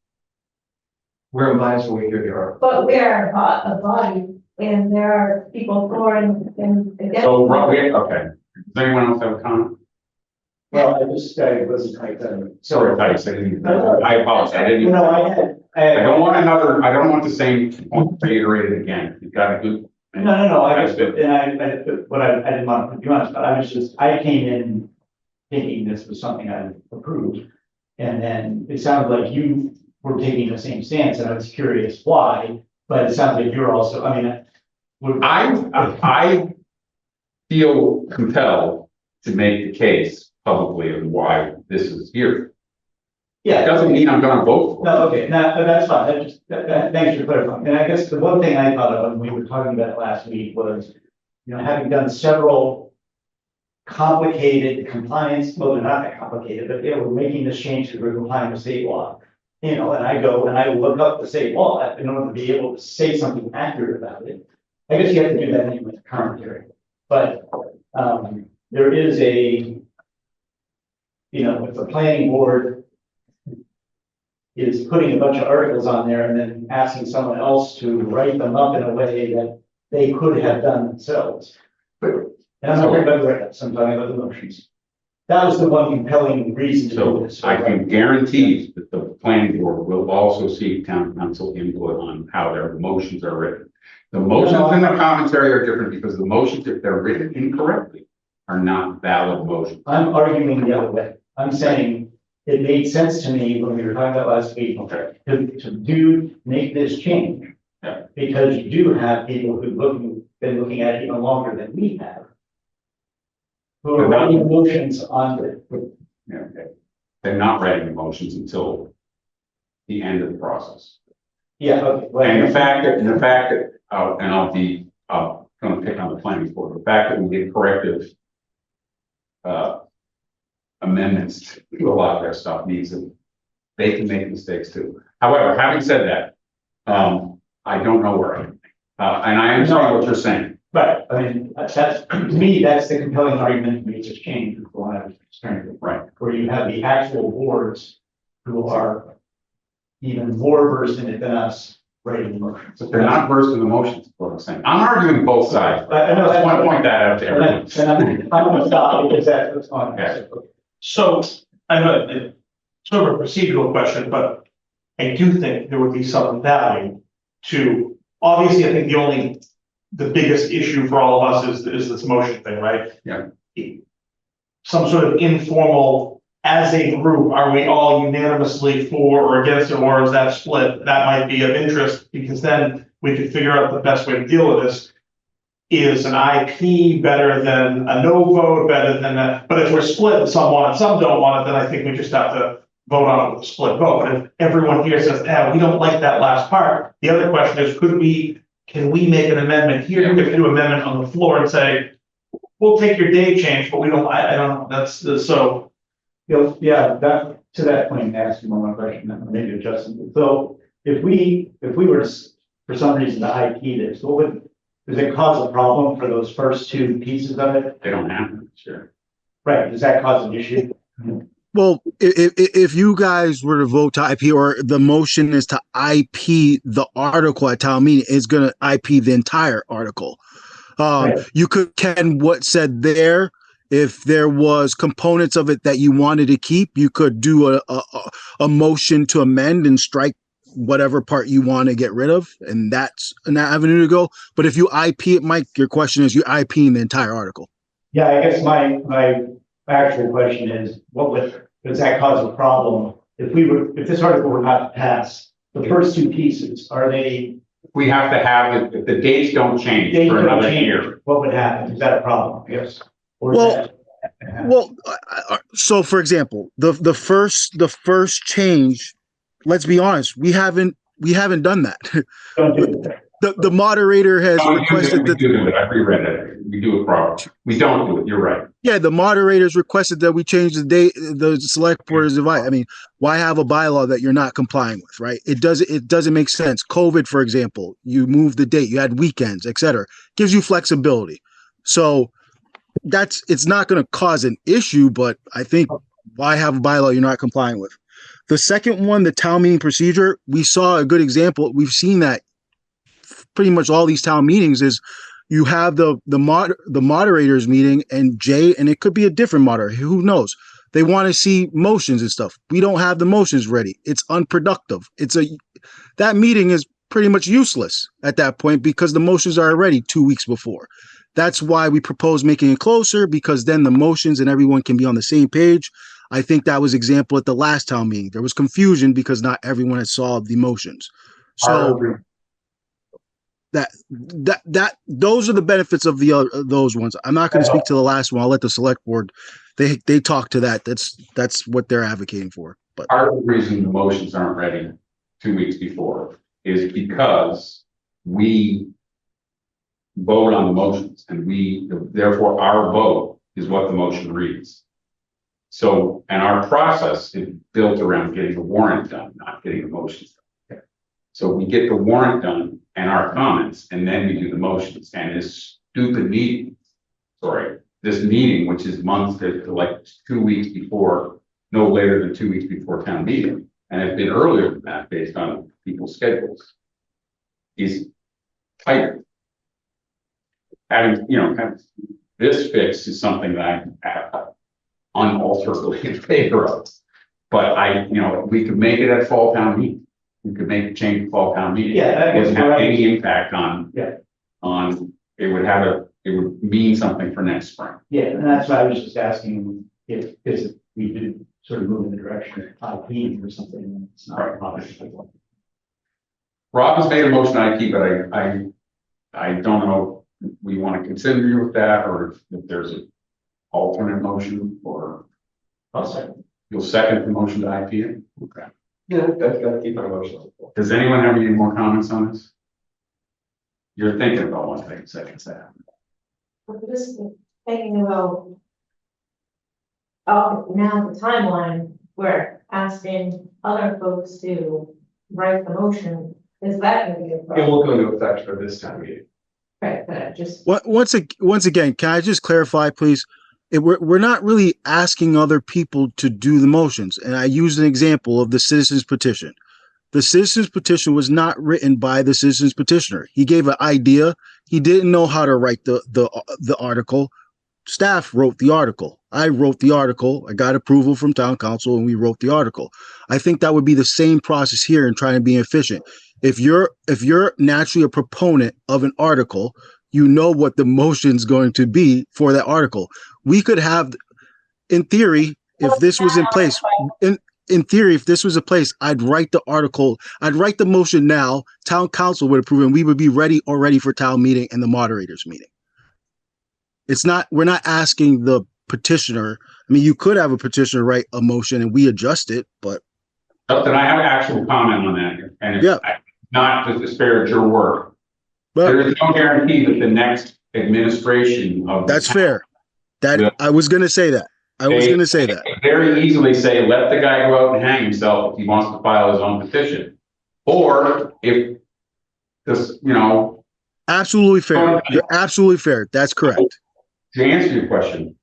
We're biased when we hear the article. But we are a body, and there are people for and against. So, okay. Does anyone else have a comment? Well, I wasn't quite done. Sorry if I said anything. I apologize. I didn't. No, I don't want the same point reiterated again. You've got a good. No, I didn't want to put you on, but I came in thinking this was something I approved. And then it sounded like you were taking the same stance, and I was curious why, but it sounds like you're also, I feel compelled to make the case publicly of why this is here. Yeah. It doesn't mean I'm gonna vote for it. No, okay, no, that's fine, thanks for clarifying, and I guess the one thing I thought of when we were talking about it last week was, having done several complicated compliance, well, they're not that complicated, but we're making this change because we're complying with state law. And I go and I look up the state law in order to be able to say something accurate about it. I guess you have to do that anyway with the commentary, but there is if the planning board is putting a bunch of articles on there and then asking someone else to write them up in a way that they could have done themselves. And I'm not worried about the write-ups, I'm talking about the motions. That was the one compelling reason to do this. I can guarantee that the planning board will also seek town council input on how their motions are written. The motions and the commentary are different because the motions, if they're written incorrectly, are not valid motions. I'm arguing the other way. I'm saying it made sense to me when we were talking about last week to make this change. Yeah. Because you do have people who've been looking at it even longer than we have. Who are writing motions on it. Yeah, okay. They're not writing the motions until the end of the process. Yeah, okay. Well, And the fact that, and I'll going to pick on the planning board, the fact that we did corrective amendments to a lot of their stuff means that they can make mistakes too. However, having said that, I don't know where I am. And I understand what you're saying. But I mean, that's to me, that's the compelling argument to make this change. Right. Where you have the actual boards who are even more versed in it than us writing the motions. But they're not versed in the motions, is what I'm saying. I'm arguing both sides. I know, I want to point that out to everyone. I'm gonna stop because that's what's on. Okay. So I know it's sort of a procedural question, but I do think there would be some value to, obviously, I think the biggest issue for all of us is this motion thing, right? Yeah. Some sort of informal, as a group, are we all unanimously for or against it, or is that split? That might be of interest, because then we could figure out the best way to deal with this. Is an IP better than a no vote, better than a, but if we're split and some want it, some don't want it, then I think we just have to vote on it with a split vote. But if everyone here says, we don't like that last part, the other question is, can we make an amendment here? We could do an amendment on the floor and say, we'll take your date change, but we don't, I don't, that's so. Yeah, to that point, asking one more question, maybe adjusting. So if we were to, for some reason, to IP this, does it cause a problem for those first two pieces of it? They don't have them, sure. Right, does that cause an issue? Well, if you guys were to vote to IP, or the motion is to IP the article at town meeting, it's going to IP the entire article. Right. You can what said there. If there was components of it that you wanted to keep, you could do a motion to amend and strike whatever part you want to get rid of, and that's an avenue to go. But if you IP it, Mike, your question is you IPing the entire article. Yeah, I guess my actual question is, does that cause a problem? If this article were not to pass, the first two pieces, are they? We have to have it, if the dates don't change for another year. What would happen? Is that a problem? Yes. So for example, the first change, let's be honest, we haven't done that. Don't do that. The moderator has requested that. We do it. I've reread it. We do it properly. We don't do it. You're right. Yeah, the moderators requested that we change the date. The select board is advised. I mean, why have a bylaw that you're not complying with, right? It doesn't make sense. COVID, for example, you moved the date, you had weekends, etc. Gives you flexibility. So it's not going to cause an issue, but I think why have a bylaw you're not complying with? The second one, the town meeting procedure, we saw a good example. We've seen that pretty much all these town meetings is you have the moderators meeting and it could be a different moderator. Who knows? They want to see motions and stuff. We don't have the motions ready. It's unproductive. That meeting is pretty much useless at that point because the motions are already 2 weeks before. That's why we propose making it closer, because then the motions and everyone can be on the same page. I think that was example at the last town meeting. There was confusion because not everyone had saw the motions. So those are the benefits of those ones. I'm not going to speak to the last one. I'll let the select board. They talk to that. That's what they're advocating for. But part of the reason the motions aren't ready 2 weeks before is because we vote on the motions, and therefore our vote is what the motion reads. So, and our process is built around getting the warrant done, not getting the motions done. So we get the warrant done and our comments, and then we do the motions. And this meeting, which is months to like 2 weeks before, no later than 2 weeks before town meeting, and it's been earlier than that based on people's schedules, is tighter. Having, this fix is something that I'm unalterably in favor of. But we could make it at fall town meeting. We could make a change at fall town meeting. Yeah, it wouldn't have any impact on. Yeah. It would mean something for next spring. Yeah, and that's why I was just asking if we did sort of move in the direction of IP or something. It's not right. Rob has made a motion IP, but I don't know if we want to consider you with that, or if there's an alternate motion, or I'll second. You'll second the motion to IP? Okay. Yeah, that's keep my motion. Does anyone have any more comments on this? You're thinking about one thing, second that. I'm just thinking about, now the timeline, we're asking other folks to write the motion. Is that going to be a It problem? won't go into effect for this time meeting. Right, but I just. Once again, can I just clarify, please? We're not really asking other people to do the motions. And I used an example of the citizens petition. The citizens petition was not written by the citizens petitioner. He gave an idea. He didn't know how to write the article. Staff wrote the article. I wrote the article. I got approval from town council and we wrote the article. I think that would be the same process here in trying to be efficient. If you're naturally a proponent of an article, you know what the motion's going to be for that article. We could have, in theory, if this was in place, in theory, if this was in place, I'd write the article, I'd write the motion now, town council would approve, and we would be ready already for town meeting and the moderators meeting. We're not asking the petitioner. I mean, you could have a petitioner write a motion and we adjust it, but. Then I have an actual comment on that, and it's not to disparage your work. There is no guarantee that the next administration of. That's fair. I was going to say that. Very easily say, let the guy go out and hang himself if he wants to file his own petition. Or if this, Absolutely fair. You're absolutely fair. That's correct. To answer your question,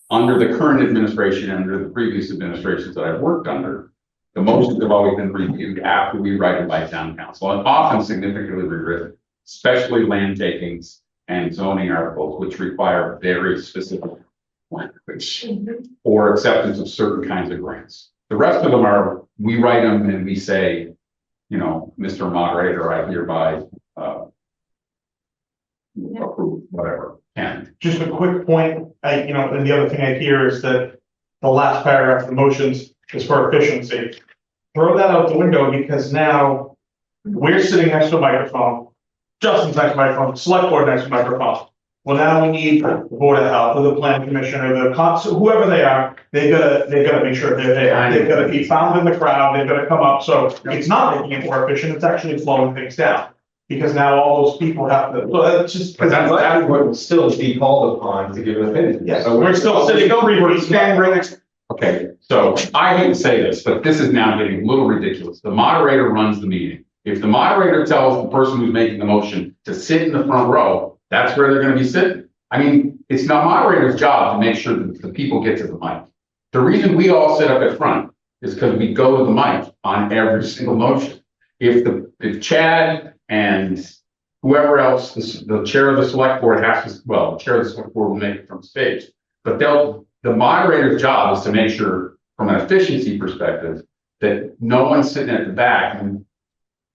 under the current administration and under the previous administrations that I've worked under, the motions have always been reviewed after we write them by town council, and often significantly rewritten, especially land takings and zoning articles, which require very specific language or acceptance of certain kinds of grants. The rest of them are, we write them and we say, Mr. Moderator, I hereby approve whatever. And Just a quick point, and the other thing I hear is that the last paragraph of the motions is for efficiency. Throw that out the window, because now we're sitting next to a microphone, Justin's next to a microphone, select board next to a microphone. Well, now we need the Board of Health or the Planning Commission or whoever they are, they've got to make sure they're there. They've got to be found in the crowd, they've got to come up. So it's not making it more efficient, it's actually slowing things down. Because now all those people have to, well, it's just. But that's what will still be called upon to give an opinion. Yeah, so we're still sitting over. Okay, so I hate to say this, but this is now getting a little ridiculous. The moderator runs the meeting. If the moderator tells the person who's making the motion to sit in the front row, That's where they're gonna be sitting. I mean, it's not moderator's job to make sure that the people get to the mic. The reason we all sit up at front is because we go to the mic on every single motion. If Chad and whoever else, the chair of the select board has to, well, the chair of the select board will make it from stage. But the moderator's job is to make sure, from an efficiency perspective, that no one's sitting at the back and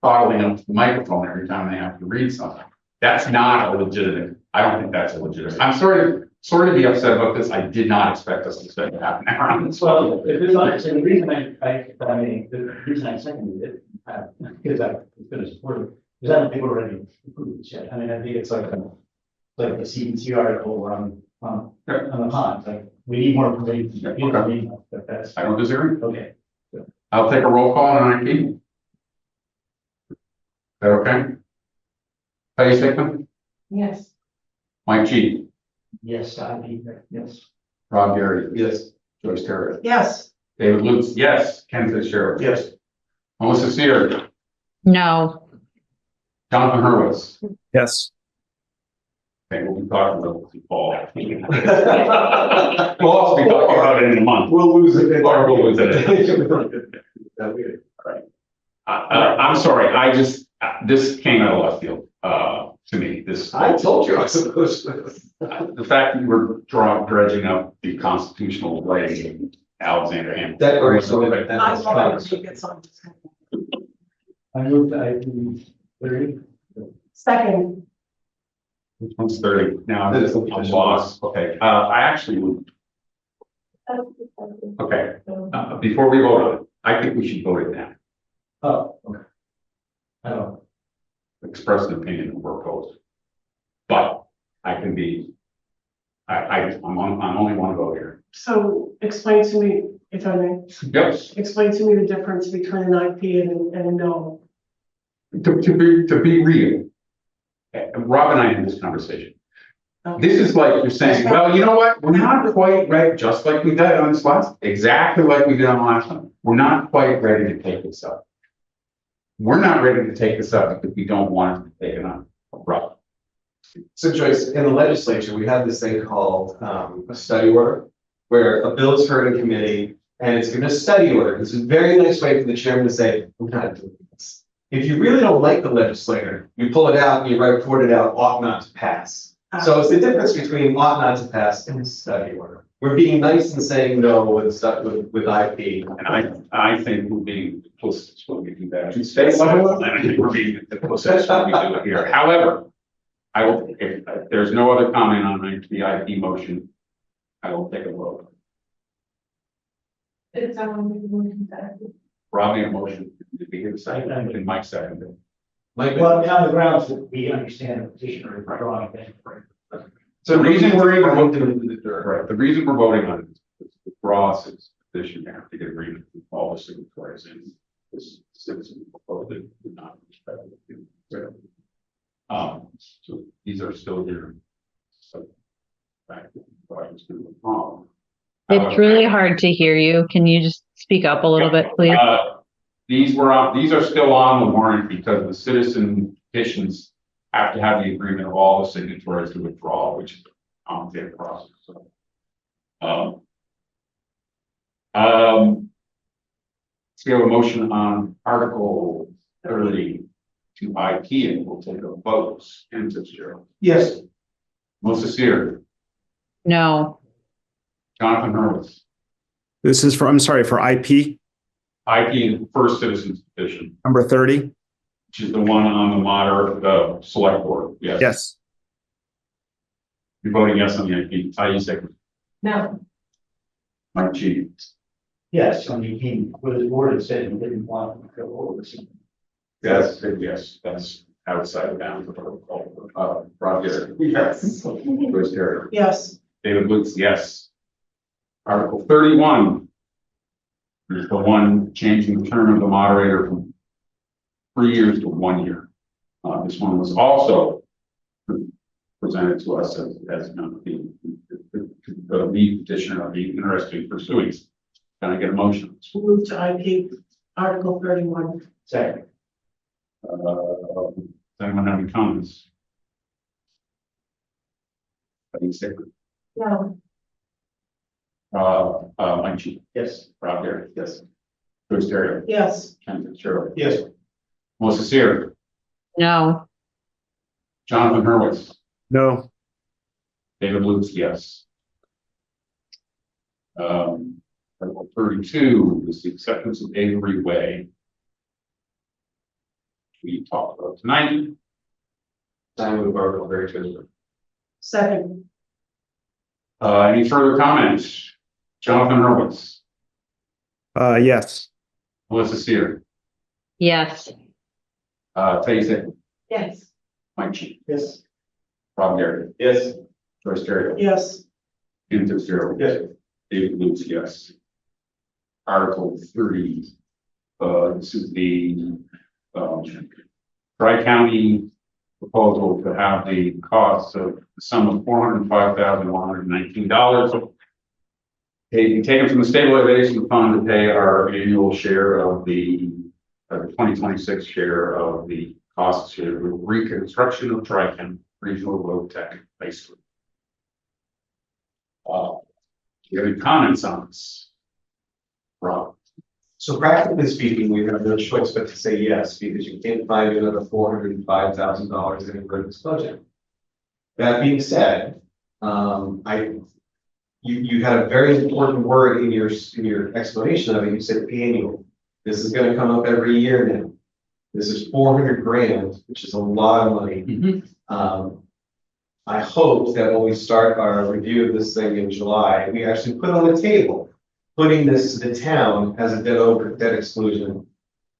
bottling up the microphone every time they have to read something. That's not a legitimate, I don't think that's a legitimate. I'm sorry to be upset about this. I did not expect us to spend half an hour on this. Well, if it's not, so the reason the reason I seconded it, because I'm gonna support it, because I don't think we're ready to approve this yet. I mean, I think it's like the CBC article on the pond, like, we need more information. You know what I mean? But that's, I don't disagree. okay. I'll take a roll call on IP. Is that okay? Patty Stickman, Yes. Mike G, Yes, yes. Rob Gary. Yes. Joyce Terry. Yes, David Lutz, yes. Ken Fitzgerald. Yes. Melissa Sear, No. Jonathan Hurwitz. Yes. Okay, we'll be talking about the fall. We'll also be talking about it in a month. We'll lose it. Or we'll lose it. Right. I'm sorry, this came out of left field, to me, this. I told you I was supposed to. The fact that you were dredging up the constitutional right of Alexander Hamilton. That works. I thought it should get some. I moved to IP 30. Second, Which one's 30? Now, I'm lost. Okay, I actually would, okay, before we vote on it, I think we should vote it down. Oh, okay. I don't. Express an opinion or oppose. But I can be, I'm only one vote here. so explain to me, if I may, Yep. explain to me the difference between an IP and a no. To be real, Rob and I had this conversation. This is like you're saying, well, you know what? We're not quite ready, just like we did on this last, exactly like we did on the last one. We're not quite ready to take this up. We're not ready to take this up because we don't want it to be taken up. Rob. So Joyce, in the legislature, we have this thing called a study order, where a bill is heard in committee and it's given a study order. It's a very nice way for the chairman to say, we're not doing this. If you really don't like the legislator, you pull it out and you report it out, ought not to pass. So it's the difference between ought not to pass and a study order. We're being nice and saying no with stuff with IP. And I think we're being the closest when we do that. At state level, and I think we're being the closest when we do it here. However, I will, if there's no other comment on the IP motion, I will take a vote. It's Rob made a motion to be here second, and Mike seconded. Like, Well, on the grounds that we understand the petitioner is drawing things for. So the reason we're even right, the reason we're voting on it is Ross's position there to get agreement with all the signatories and this citizen proposal did not respect it. So these are still here. So back to what I was doing wrong. It's really hard to hear you. Can you just speak up a little bit, please? These are still on the warrant because the citizen petitions have to have the agreement of all the signatories to withdraw, which is a complicated process. So, so we have a motion on Article 30 to IP, and we'll take a vote. Ken Fitzgerald. Yes. Melissa Sear. No. Jonathan Hurwitz. This is for, I'm sorry, for IP, IP first citizens petition, number 30. which is the one on the moderate, select board. Yes. Yes. You're voting yes on the IP. I second. No. Mike G. Yes, I mean, he, with his board had said he didn't want to go over this. Yes, yes, that's outside of bounds of protocol. Rob Gary. Yes. Joyce Terry. Yes, David Lutz, yes. Article 31 is the one changing the term of the moderator from 3 years to 1 year. This one was also presented to us as the lead petitioner of the interested in pursuing. Can I get a motion? move to IP, Article 31. Second. Does anyone have any comments? Patty Sigmund, No. Mike G. Yes. Rob Gary. Yes. Bruce Terry. Yes. Ken Fitzgerald. Yes. Melissa Sear. No. Jonathan Hurwitz. No. David Lutz, yes. Article 32 is the acceptance of Avery Way. We talked about tonight. I move Article 32. Second. Any further comments? Jonathan Hurwitz, Yes. Melissa Sear, Yes. Teddy Sigmund, Yes. Mike G. Yes. Rob Gary. Yes. Joyce Terry. Yes. Ken Fitzgerald. Yes. David Lutz, yes. Article 30. This is the Tri-County proposal to have the cost of the sum of $405,119. Taken from the stabilization fund to pay our annual share of the 2026 share of the costs of reconstruction of Tri-County Regional Road Tech, basically. Do you have any comments on this? Rob? So practically speaking, we have no choice but to say yes, because you can't find another $405,000 in this budget. That being said, you had a very important word in your explanation of it. You said annual. This is going to come up every year now. This is 400 grand, which is a lot of money. Mm-hmm. I hope that when we start our review of this thing in July, we actually put on the table putting this to the town as a debt exclusion,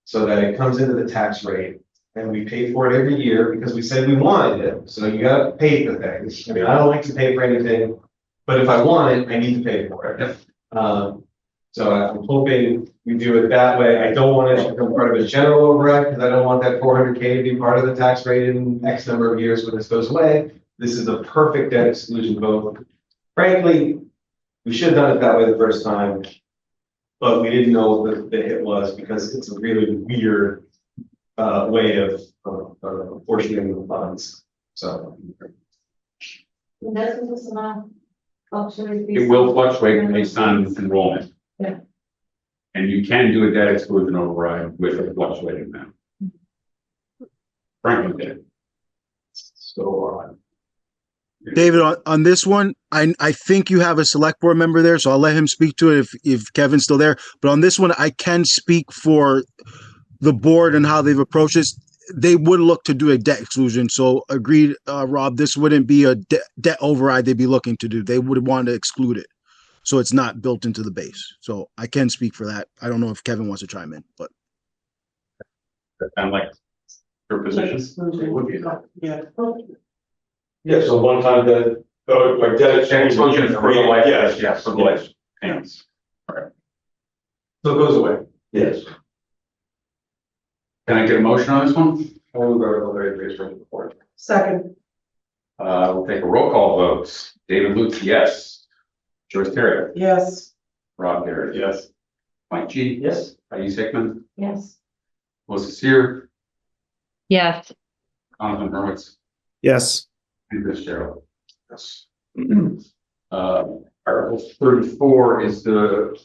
so that it comes into the tax rate and we pay for it every year because we said we wanted it. So you got to pay for things. I mean, I don't like to pay for anything, but if I want it, I need to pay for it. So I'm hoping we do it that way. I don't want it to become part of a general override because I don't want that 400K to be part of the tax rate in X number of years when this goes away. This is a perfect debt exclusion vote. Frankly, we should have done it that way the first time, but we didn't know what the hit was because it's a really weird way of apportioning the funds. So Doesn't this amount fluctuate? It will fluctuate based on enrollment. Yeah. And you can do a debt exclusion override with a fluctuating amount. Franklin did it. So, David, on this one, I think you have a select board member there, so I'll let him speak to it if Kevin's still there. But on this one, I can speak for the board and how they've approached this. They would look to do a debt exclusion. So agreed, Rob, this wouldn't be a debt override they'd be looking to do. They would want to exclude it. So it's not built into the base. So I can speak for that. I don't know if Kevin wants to chime in, but. kind of like your position. Yeah. Yeah, so one time that, like debt exchange. Exclusion for the life, Yes. yes, for the life payments. So it goes away. Yes. Can I get a motion on this one? We'll go to the very base rate report. Second. We'll take a roll call vote. David Lutz, yes. Joyce Terry. Yes. Rob Garrett, yes. Mike G. yes. Patty Sigmund. Yes. Melissa Sear. Yes. Jonathan Hurwitz. Yes. And Fitzgerald. Yes. Article 34 is the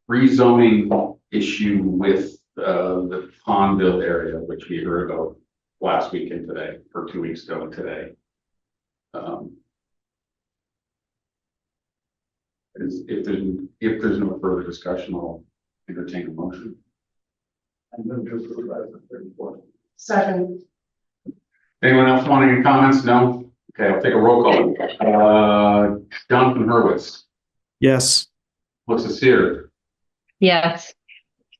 rezoning issue with the Pondville area, which we heard about last week and today, or 2 weeks ago and today. If there's no further discussion, I'll entertain a motion. I'm going to approve Article 34. Second. Anyone else want any comments? No? Okay, I'll take a roll call. Jonathan Hurwitz, Yes. Melissa Sear, Yes.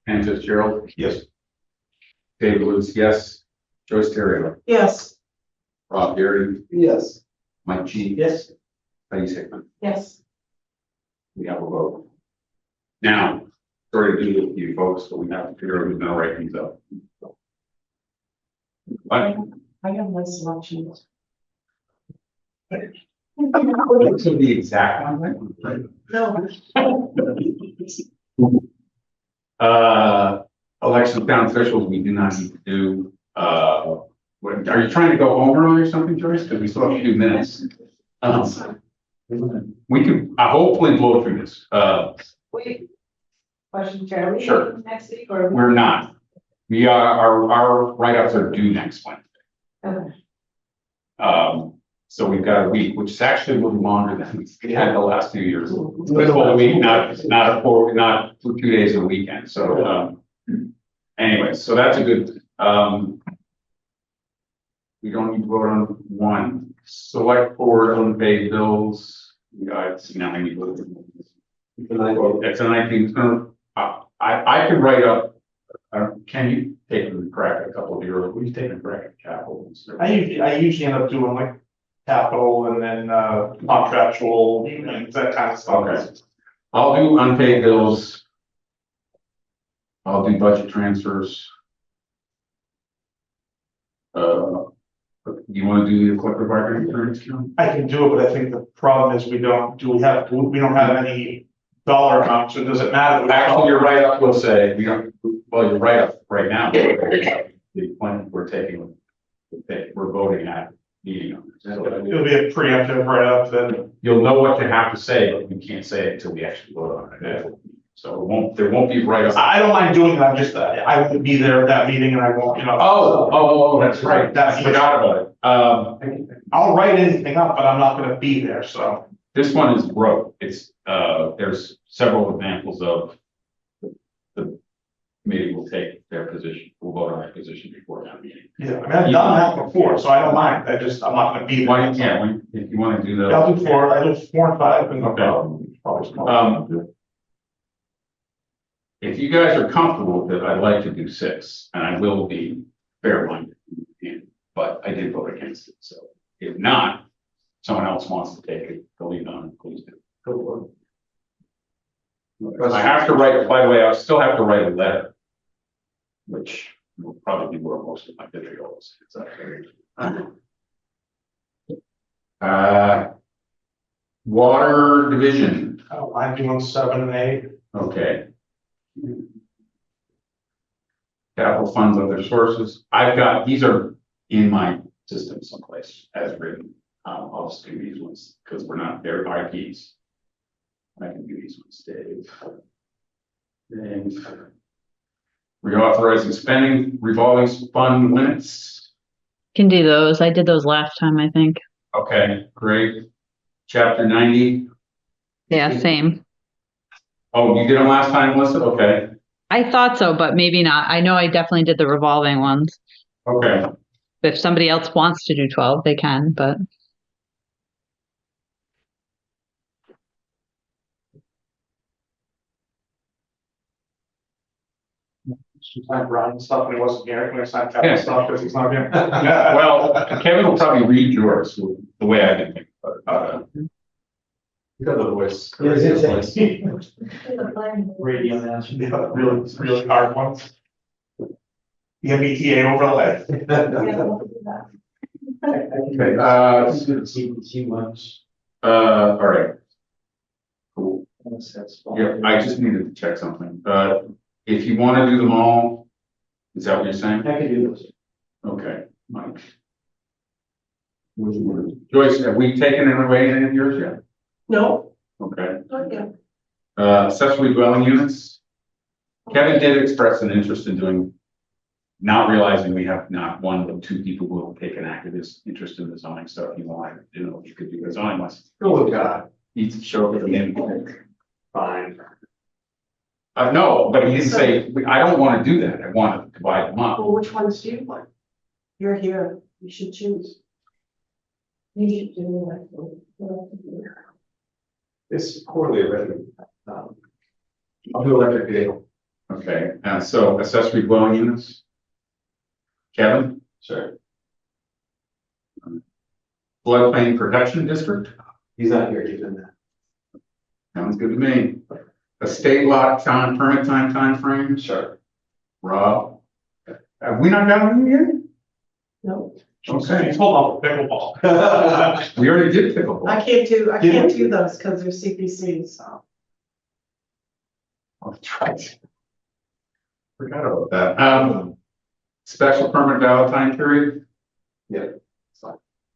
Ken Fitzgerald, Yes. David Lutz, yes. Joyce Terrio, Yes. Rob Gary, Yes. Mike G. Yes. Patty Sigmund. Yes. We have a vote. Now, sorry to do this to you folks, but we have to figure out who's gonna write these up. What? I have my selections. Those are the exact one, right? No. Election of town officials, we do not need to do, are you trying to go home early or something, Joyce? Because we still have a few minutes. We can hopefully blow through this. Wait. Question, Chair, are we Sure. meeting next week or? We're not. We are, our write-ups are due next Wednesday. Okay. So we've got a week, which is actually a little longer than we had the last 2 years. It's a whole week, not 2 days a weekend. So, anyway, so that's a good, we don't need to vote on one. Select board unpaid bills. It's now I need to vote. It's a 19th. I can write up. Can you take a crack at a couple of your? We've taken a crack at capital. And stuff. I usually end up doing like capital and then contractual and that kind of stuff. Okay. I'll do unpaid bills. I'll do budget transfers. You want to do the collective bargaining agreements, Kim? I can do it, but I think the problem is we don't have any dollar amounts, so does it matter? Actually, your write-up will say, we don't, well, your write-up right now, the plan we're taking, we're voting at meeting on this. So It'll be a preemptive write-up then. you'll know what you have to say, but you can't say it until we actually vote on it. So there won't be write-up. I don't mind doing it, I'm just, I won't be there at that meeting and I won't, Oh, that's right. I forgot about it. I'll write anything up, but I'm not gonna be there, so. This one is broke. It's, there's several examples of the committee will take their position, will vote on their position before that meeting. Yeah, I mean, I've done that before, so I don't mind, I'm not gonna be there. Why, yeah, if you want to do that. I'll do 4 and 5 and. Okay. Probably. If you guys are comfortable with it, I'd like to do 6, and I will be fair-minded. But I did vote against it, so if not, someone else wants to take it, the lead on it, please do. I have to write, by the way, I still have to write a letter, which will probably be where most of my vitriol is. Water division. I'm doing 7 and 8. Okay. Capital funds, other sources. I've got, these are in my system someplace as written. I'll just do these ones because we're not, they're IPs. I can do these ones, Dave. Reauthorizing spending, revolving fund limits. Can do those. I did those last time, I think. Okay, great. Chapter 90. Yeah, same. Oh, you did them last time, Melissa? Okay. I thought so, but maybe not. I know I definitely did the revolving ones. Okay. If somebody else wants to do 12, they can, but. Sometimes Brian stuff when he wasn't here, when I signed capital stuff because he's not here. Well, Kevin will probably read yours the way I did think about it. Because of the voice. Radio national. Yeah, really hard ones. The MBTA overlay. Okay, all right. Cool. Yeah, I just needed to check something. If you want to do them all, is that what you're saying? I can do those. Okay, Mike. Joyce, have we taken it away any of yours yet? No, Okay. not yet. Accessory dwelling units. Kevin did express an interest in doing, not realizing we have not one but 2 people who will take an active interest in the zoning stuff. You wanted, you could do the zoning ones. Go with God. Needs to show up at the meeting. Fine. No, but he didn't say, I don't want to do that. I want to divide them up. Well, which ones do you want? You're here, you should choose. You should do it. It's poorly written. I'll do electric vehicle. Okay, so accessory dwelling units. Kevin? Sure. Floodplain protection district. He's not here, he's in that. Sounds good to me. Estate lot permit time frame. Sure. Rob. Have we not got one yet? No, Okay. He's holding up pickleball. We already did pickleball. I can't do those because they're CPC, so. I'll try to. Forgot about that. Special permit valid time period. Yeah.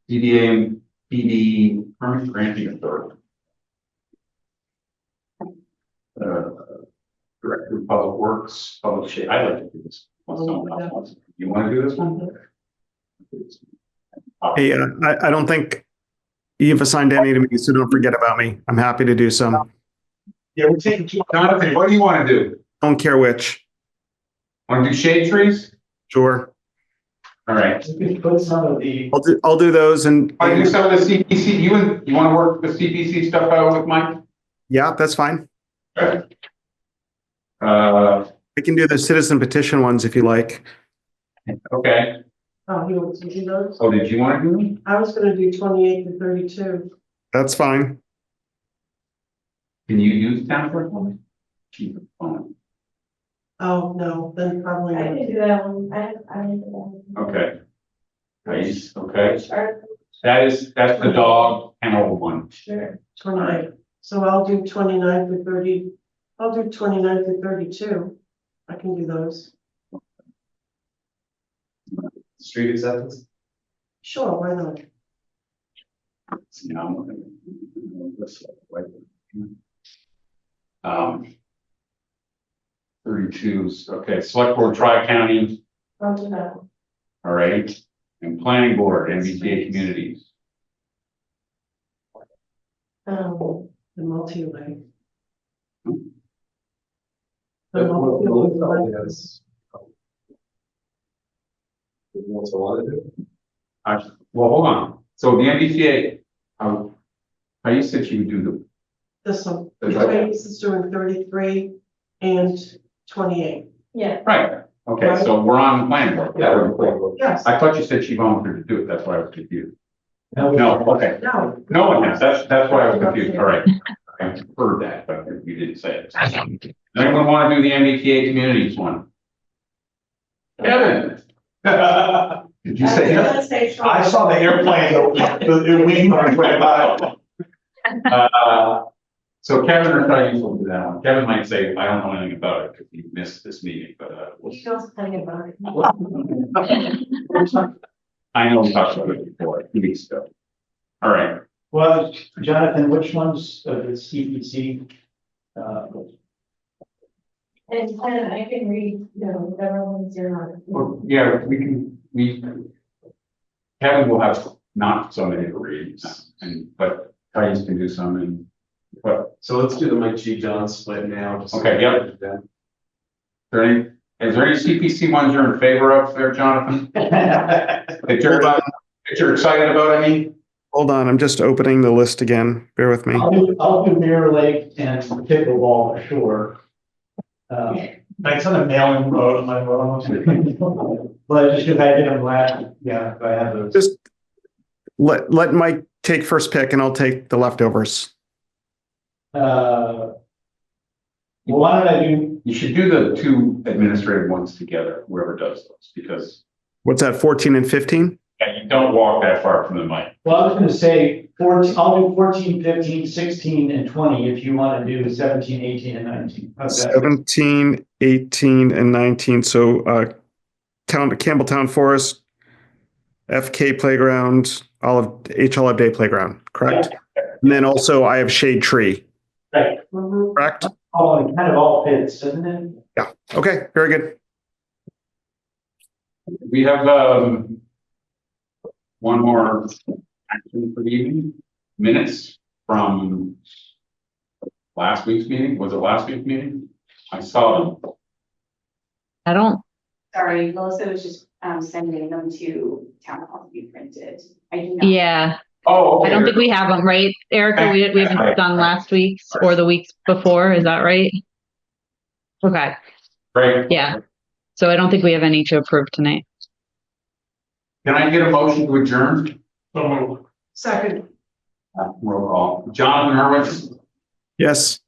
DDA and PD permit granting authority. Public Works, Public Shade. I'd like to do this. You want to do this one? Hey, I don't think you've assigned any to me, so don't forget about me. I'm happy to do some. Yeah, we're taking two. Jonathan, what do you want to do? Don't care which. Want to do shade trees? Sure. All right. You could put some of the, I'll do those and Want to do some of the CPC? You want to work the CPC stuff out with Mike? yeah, that's fine. Okay. I can do the citizen petition ones if you like. Okay. Oh, you want to do those? Oh, did you want to do them? I was gonna do 28 to 32. That's fine. Can you use town clerk one? Keep it on. Oh, no, then probably I not. can do that one. I can do that one. Okay. Nice, okay. Sure. That's the dog kennel one. Sure. 29. So I'll do 29 to 30. I'll do 29 to 32. I can do those. Street acceptance? Sure, why not? You know, um, 32s, okay, select board, tri-county, I'll do that one. all right, and planning board, MBTA communities. Um, The multi-way. What's a lot of it? Well, hold on, so the MBTA, you said you would do This one, the right, Trace is doing 33 and 28. yeah. right, okay, so we're on the planning board. Yeah, we're playing both. Yes. I thought you said she volunteered to do it, that's why I was confused. no, No, okay, No. no one has, that's why I was confused, all right. I heard that, but you didn't say it. Anyone want to do the MBTA communities one? Kevin? Did you say? I was gonna say short. I saw the airplane, the wing went by. So Kevin or Diane will do that one. Kevin might say, I don't know anything about it because he missed this meeting, but You know something about it. I know we talked about it before, 2 weeks ago. All right, well, Jonathan, which ones of the CPC? And I can read, whatever ones you're on. well, yeah, Kevin will have not so many to read, but Diane can do some and, but, So let's do the Mike G. John split now. just so Okay, yep. we can is there any CPC ones you're in favor of there, Jonathan? That you're excited about, I mean? Hold on, I'm just opening the list again. Bear with me. I'll do Mirror Lake and pickleball for sure. Thanks on the mailing road on my road. But just because I did them last, yeah, if I have those. Just let Mike take first pick and I'll take the leftovers. Well, why don't I do, You should do the two administrative ones together, whoever does those, because What's that, 14 and 15? you don't walk that far from the mic. well, I was gonna say 14, I'll do 14, 15, 16, and 20 if you want to do 17, 18, and 19. How's that? 17, 18, and 19. So Campbelltown Forest, FK Playground, Olive Day Playground, correct? And then also I have Shade Tree, Right. correct? Oh, it kind of all fits, doesn't it? Yeah. Okay, very good. We have, one more action for the evening, minutes from last week's meeting. Was it last week's meeting? I saw them. I don't, Sorry, Melissa was just sending them to town hall to be printed. I do not. yeah, Oh, I okay. don't think we have them, right? Erica, we haven't done last week's or the weeks before, is that right? Okay, Great. yeah. So I don't think we have any to approve tonight. Can I get a motion to adjourn? Second, Roll call. Jonathan Hurwitz, Yes.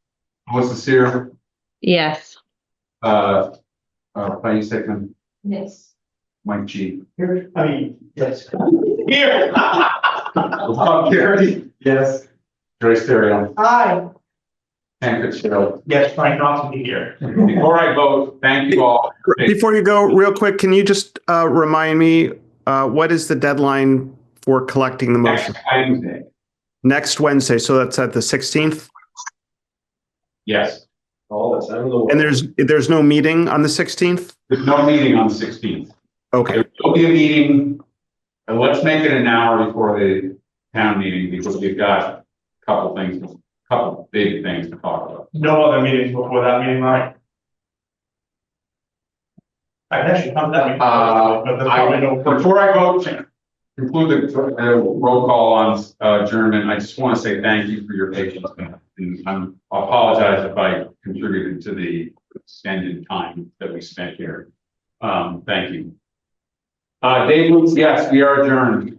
Melissa Sear, Yes. Patty Stickman, Yes. Mike G. Here, I mean, yes. Here. Bob Carey, Yes. Joyce Terrio, aye. Ken Fitzgerald. Yes, trying not to be here. Before I vote, thank you all. Before you go, real quick, can you just remind me, what is the deadline for collecting the motion? Next Wednesday. Next Wednesday, so that's at the 16th? Yes. All the time in the world. And there's no meeting on the 16th? There's no meeting on the 16th. Okay, There will be a meeting, and let's make it an hour before the town meeting, because we've got a couple big things to talk about. No other meetings before that meeting, right? I can actually come down. Before I vote to conclude the roll call on adjournment, I just want to say thank you for your patience. And I apologize if I contributed to the extended time that we spent here. Thank you. Dave, yes, we are adjourned.